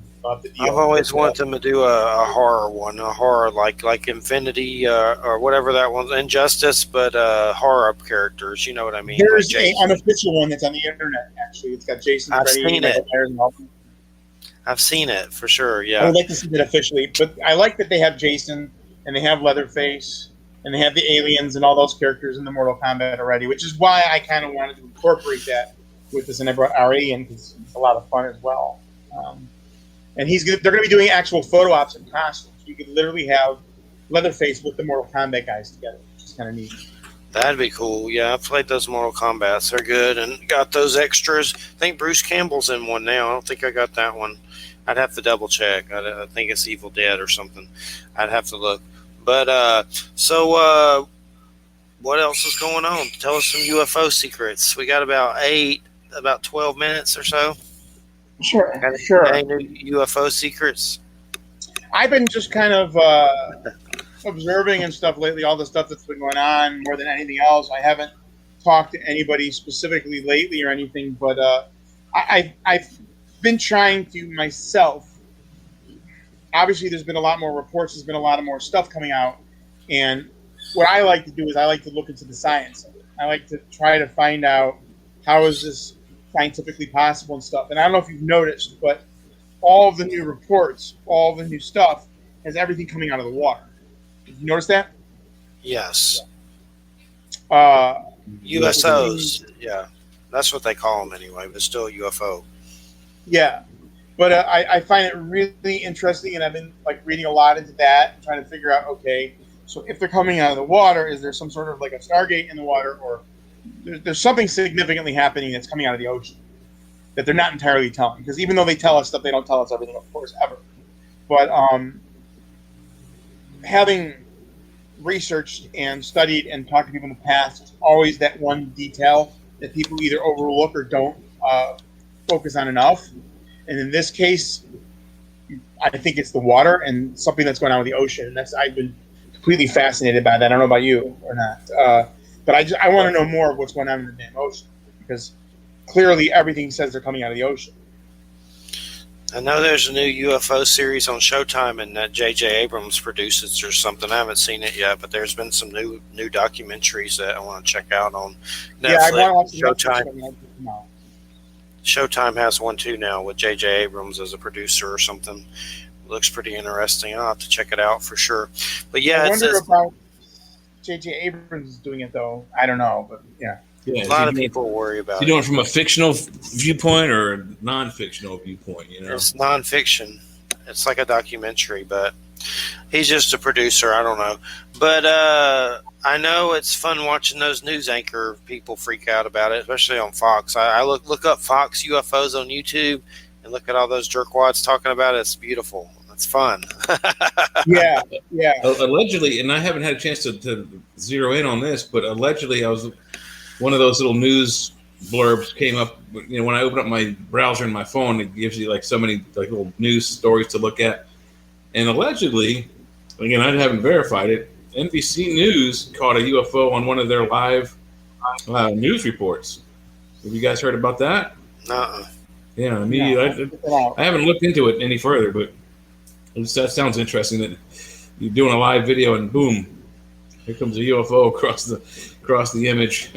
I've always wanted them to do a horror one, a horror like Infinity or whatever that one's, Injustice, but horror characters. You know what I mean? There's like an unofficial one that's on the internet. Actually, it's got Jason. I've Freddy, seen it. and all. I've seen it for sure. Yeah, I would like to see it officially, but I like that they have Jason and they have Leatherface and they have the aliens and all those characters in the Mortal Kombat already, which is why I kind of wanted to incorporate that with this, and I brought RA in because it's a lot of fun as well. And they're going to be doing actual photo ops and costumes. You could literally have Leatherface with the Mortal Kombat guys together, which is kind of neat. that'd be cool. Yeah, I've played those Mortal Kombats. They're good and got those extras. I think Bruce Campbell's in one now. I don't think I got that one. I'd have to double check. I think it's Evil Dead or something. I'd have to look. But so what else is going on? Tell us some UFO secrets. We got about 12 minutes or so. Sure. Any new UFO secrets? I've been just kind of observing and stuff lately, all the stuff that's been going on more than anything else. I haven't talked to anybody specifically lately or anything, but I've been trying to myself. Obviously, there's been a lot more reports. There's been a lot of more stuff coming out. And what I like to do is I like to look into the science of it. I like to try to find out how is this scientifically possible and stuff. And I don't know if you've noticed, but all of the new reports, all the new stuff has everything coming out of the water. Did you notice that? Yes. USOs. Yeah. That's what they call them anyway, but still a UFO. Yeah. But I find it really interesting, and I've been like reading a lot into that and trying to figure out, okay, so if they're coming out of the water, is there some sort of like a Stargate in the water, or there's something significantly happening that's coming out of the ocean that they're not entirely telling? Because even though they tell us stuff, they don't tell us everything, of course, ever. But having researched and studied and talked to people in the past, there's always that one detail that people either overlook or don't focus on enough. And in this case, I think it's the water and something that's going on with the ocean. And I've been completely fascinated by that. I don't know about you or not. But I want to know more of what's going on in the damn ocean, because clearly everything says they're coming out of the ocean. I know there's a new UFO series on Showtime, and that J.J. Abrams produces or something. I haven't seen it yet, but there's been some new documentaries that I want to check out on Netflix. Yeah, I want to watch Showtime. Showtime has one too now with J.J. Abrams as a producer or something. Looks pretty interesting. I'll have to check it out for sure. But yeah, I wonder about J.J. Abrams doing it though. I don't know, but yeah. A lot of people worry about it. You doing it from a fictional viewpoint or a non-fictional viewpoint? You know, it's non-fiction. It's like a documentary, but he's just a producer. I don't know, but I know it's fun watching those news anchor people freak out about it, especially on Fox. I look up Fox UFOs on YouTube and look at all those jerkwads talking about it. It's beautiful. It's fun. Yeah. Allegedly, and I haven't had a chance to zero in on this, but allegedly, I was one of those little news blurbs came up. You know, when I open up my browser in my phone, it gives you like so many like little news stories to look at. And allegedly, again, I haven't verified it, NBC News caught a UFO on one of their live news reports. Have you guys heard about that? Uh-uh. Yeah, I haven't looked into it any further, but that sounds interesting that you're doing a live video and boom, here comes a UFO across the image.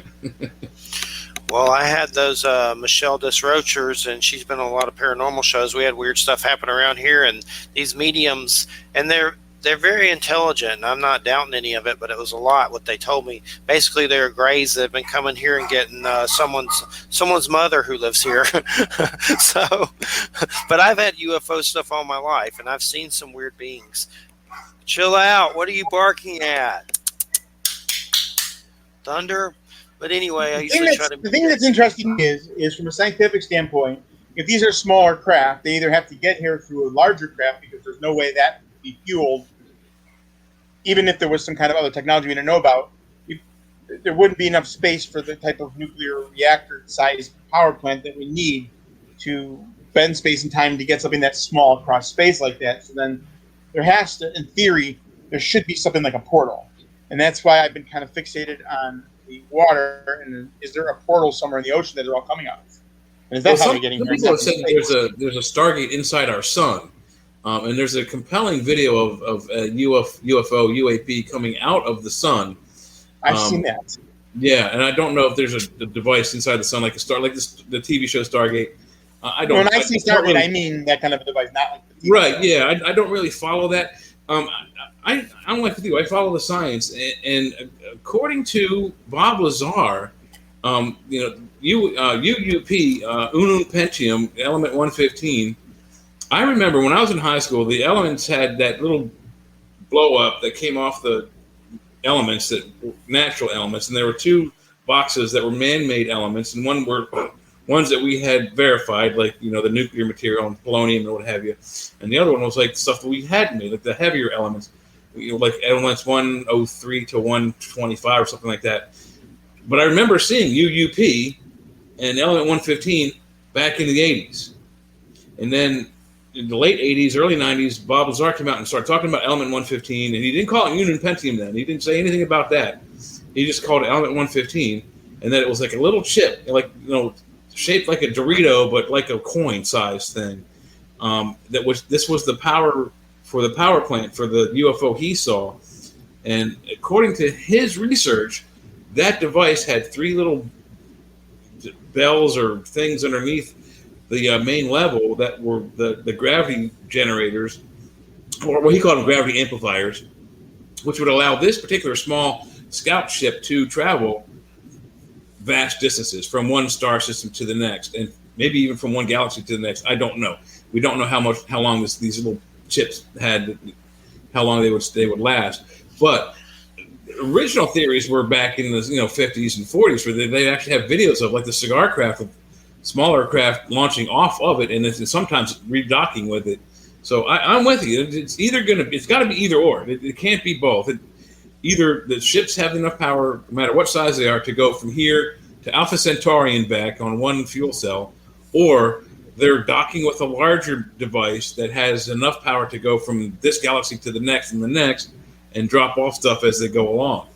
Well, I had those Michelle Desrochers, and she's been on a lot of paranormal shows. We had weird stuff happen around here, and these mediums, and they're very intelligent, and I'm not doubting any of it, but it was a lot what they told me. Basically, they're grays that have been coming here and getting someone's mother who lives here. So, but I've had UFO stuff all my life, and I've seen some weird beings. Chill out. What are you barking at? Thunder? But anyway, I usually try to... The thing that's interesting is from a scientific standpoint, if these are smaller craft, they either have to get here through a larger craft because there's no way that would be fueled. Even if there was some kind of other technology we didn't know about, there wouldn't be enough space for the type of nuclear reactor-sized power plant that we need to bend space and time to get something that's small across space like that. So then there has to, in theory, there should be something like a portal. And that's why I've been kind of fixated on the water. And is there a portal somewhere in the ocean that they're all coming out of? And is that how they're getting here? People have said there's a Stargate inside our sun. And there's a compelling video of a UFO, UAP coming out of the sun. I've seen that. Yeah, and I don't know if there's a device inside the sun like the TV show Stargate. I don't. When I see Stargate, I mean that kind of a device, not like the TV right. show. Yeah, I don't really follow that. I don't like to do. I follow the science, and according to Bob Lazar, UUP, Unum Pentium, element 115. I remember when I was in high school, the elements had that little blow up that came off the elements, that natural elements, and there were two boxes that were man-made elements, and one were ones that we had verified, like the nuclear material and polonium and what have you, and the other one was like stuff that we had made, like the heavier elements, like elements 103 to 125 or something like that. But I remember seeing UUP and element 115 back in the 80s, and then in the late 80s, early 90s, Bob Lazar came out and started talking about element 115, and he didn't call it Unum Pentium then. He didn't say anything about that. He just called it element 115, and then it was like a little chip, like shaped like a Dorito, but like a coin size thing. This was the power for the power plant for the UFO he saw, and according to his research, that device had three little bells or things underneath the main level that were the gravity generators, or what he called them gravity amplifiers, which would allow this particular small scout ship to travel vast distances from one star system to the next, and maybe even from one galaxy to the next. I don't know. We don't know how long these little chips had, how long they would last. But original theories were back in the 50s and 40s, where they actually have videos of like the cigar craft with smaller craft launching off of it, and it's sometimes redocking with it. So I'm with you. It's got to be either or. It can't be both. Either the ships have enough power, no matter what size they are, to go from here to Alpha Centauri and back on one fuel cell, or they're docking with a larger device that has enough power to go from this galaxy to the next and the next, and drop off stuff as they go along.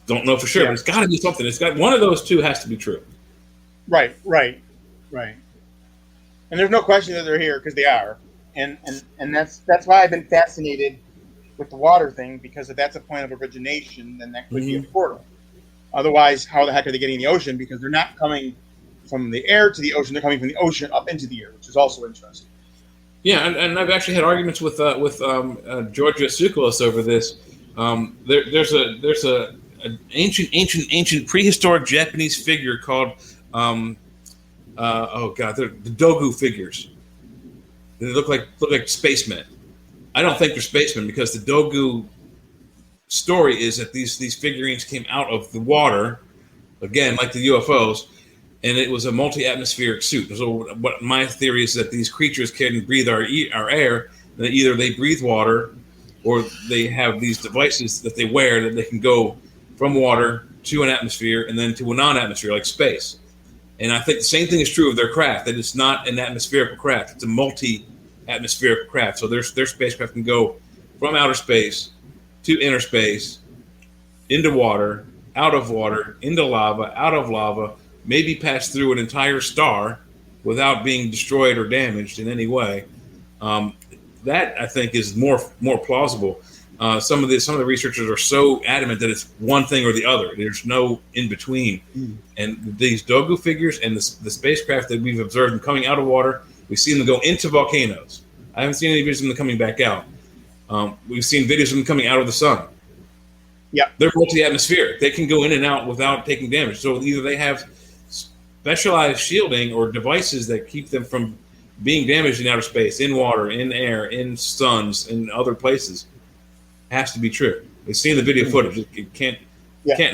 Don't know for sure, but it's got to be something. It's got one of those two has to be true. Right. And there's no question that they're here, because they are, and that's why I've been fascinated with the water thing, because if that's a point of origination, then that could be a portal. Otherwise, how the heck are they getting in the ocean? Because they're not coming from the air to the ocean; they're coming from the ocean up into the air, which is also interesting. Yeah, and I've actually had arguments with Georgia Tsoukalos over this. There's an ancient prehistoric Japanese figure called they're the Dogu figures. They look like spacemen. I don't think they're spacemen, because the Dogu story is that these figurines came out of the water, again, like the UFOs, and it was a multi-atmospheric suit. So what my theory is that these creatures can breathe our air, that either they breathe water or they have these devices that they wear that they can go from water to an atmosphere and then to a non-atmosphere, like space. And I think the same thing is true of their craft, that it's not an atmospherical craft. It's a multi-atmospheric craft. So their spacecraft can go from outer space to inner space, into water, out of water, into lava, out of lava, maybe pass through an entire star without being destroyed or damaged in any way. That, I think, is more plausible. Some of the researchers are so adamant that it's one thing or the other. There's no in between. And these Dogu figures and the spacecraft that we've observed them coming out of water, we've seen them go into volcanoes. I haven't seen any videos of them coming back out. We've seen videos of them coming out of the sun. Yeah, they're multi-atmospheric. They can go in and out without taking damage. So either they have specialized shielding or devices that keep them from being damaged in outer space, in water, in air, in suns, in other places. Has to be true. We've seen the video footage. It can't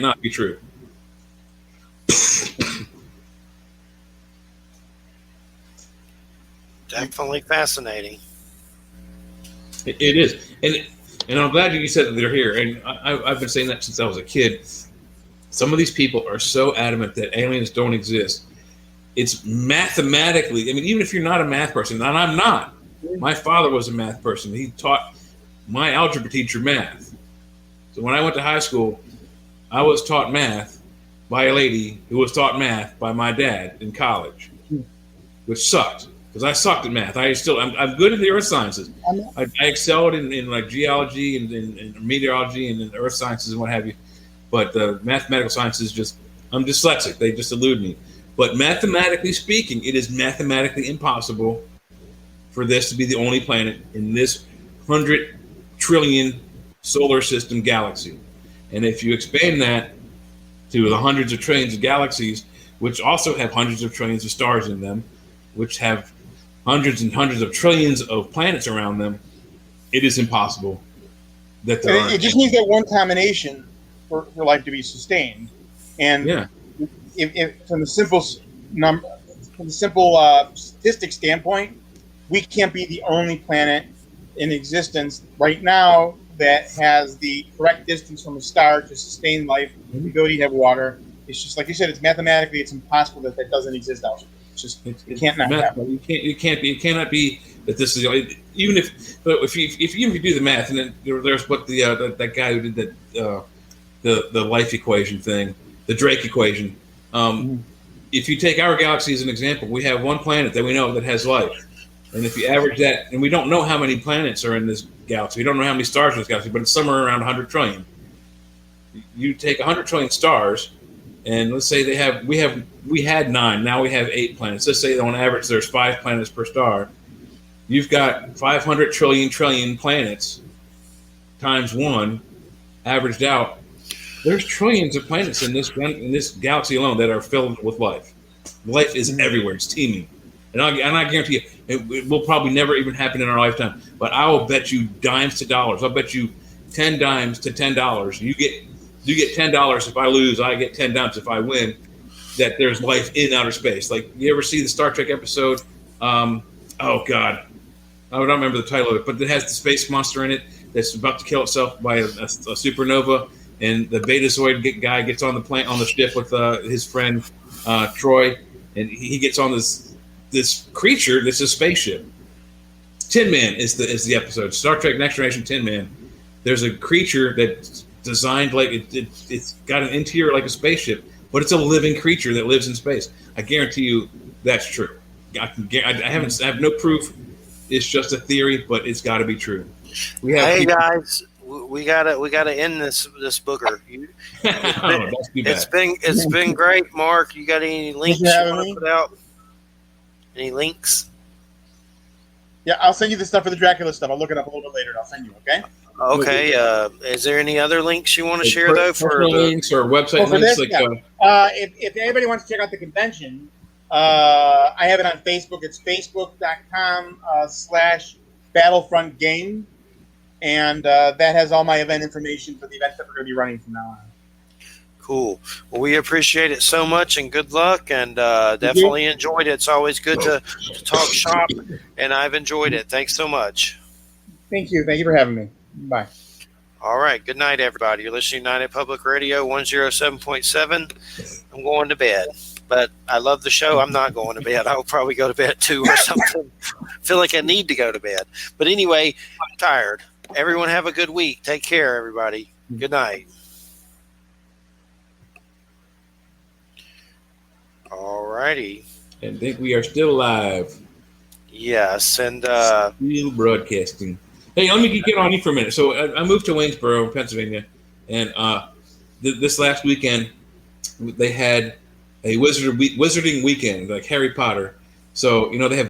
not be true. Definitely fascinating. It is, and I'm glad you said that they're here. And I've been saying that since I was a kid. Some of these people are so adamant that aliens don't exist. it's mathematically. I mean, even if you're not a math person, and I'm not. My father was a math person. He taught my algebra teacher math. So when I went to high school, I was taught math by a lady who was taught math by my dad in college, which sucked because I sucked at math. I'm good at the earth sciences. I excelled in like geology and meteorology and in earth sciences and what have you. But the mathematical sciences I'm dyslexic. They just elude me. But mathematically speaking, it is mathematically impossible for this to be the only planet in this 100 trillion solar system galaxy. And if you expand that to the hundreds of trillions of galaxies, which also have hundreds of trillions of stars in them, which have hundreds and hundreds of trillions of planets around them, it is impossible that there are. It just needs that one combination for life to be sustained. And if from the simple statistic standpoint, we can't be the only planet in existence right now that has the correct distance from a star to sustain life, the ability to have water. It's just like you said. It's mathematically, it's impossible that doesn't exist out there. It's just it can't not happen. It cannot be that this is even if you do the math, and then there's what that guy who did the life equation thing, the Drake equation. If you take our galaxy as an example, we have one planet that we know that has life. And if you average that, and we don't know how many planets are in this galaxy, we don't know how many stars in this galaxy, but it's somewhere around 100 trillion. You take 100 trillion stars, and let's say we had 9, now we have 8 planets. Let's say on average there's 5 planets per star. You've got 500 trillion planets times 1, averaged out. There's trillions of planets in this galaxy alone that are filled with life. Life is everywhere. It's teeming. And I guarantee you, it will probably never even happen in our lifetime. But I will bet you dimes to dollars. I'll bet you 10 dimes to $10. You get $10 if I lose. I get 10 dimes if I win. That there's life in outer space. Like, you ever see the Star Trek episode? Oh God, I don't remember the title of it, but it has the space monster in it that's about to kill itself by a supernova. And the Betazoid guy gets on the ship with his friend Troy, and he gets on this creature that's a spaceship. Tin Man is the episode. Star Trek Next Generation Tin Man. There's a creature that's designed like it's got an interior like a spaceship, but it's a living creature that lives in space. I guarantee you that's true. I have no proof. It's just a theory, but it's got to be true. Hey guys, we gotta end this booger. It's been great, Mark. You got any links you want to put out? Any links? Yeah, I'll send you the stuff for the Dracula stuff. I'll look it up a little bit later and I'll send you, okay? Okay. Is there any other links you want to share, though? For links or website links? If anybody wants to check out the convention, I have it on Facebook. It's facebook.com/Battlefront Game. And that has all my event information for the events that we're going to be running from now on. Cool. Well, we appreciate it so much, and good luck, and definitely enjoyed it. It's always good to talk shop, and I've enjoyed it. Thanks so much. Thank you. Thank you for having me. Bye. All right. Good night, everybody. You're listening to United Public Radio 107.7. I'm going to bed, but I love the show. I'm not going to bed. I'll probably go to bed at 2 or something. Feel like I need to go to bed. But anyway, I'm tired. Everyone have a good week. Take care, everybody. Good night. All righty. And think we are still live. Yes, and still broadcasting. Hey, let me get on you for a minute. So I moved to Waynesboro, Pennsylvania, and this last weekend they had a wizarding weekend, like Harry Potter. So they have